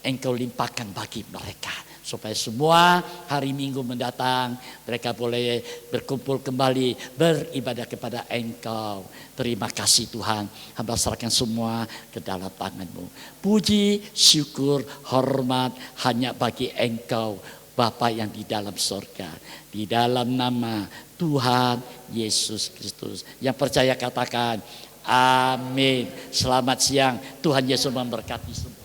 Engkau limpahkan bagi mereka. supaya semua hari Minggu mendatang mereka boleh berkumpul kembali beribadah kepada Engkau. Terima kasih Tuhan, hamba serahkan semua ke dalam tangan-Mu. Puji, syukur, hormat hanya bagi Engkau Bapa yang di dalam surga. Di dalam nama Tuhan Yesus Kristus. Yang percaya katakan amin. Selamat siang, Tuhan Yesus memberkati semua.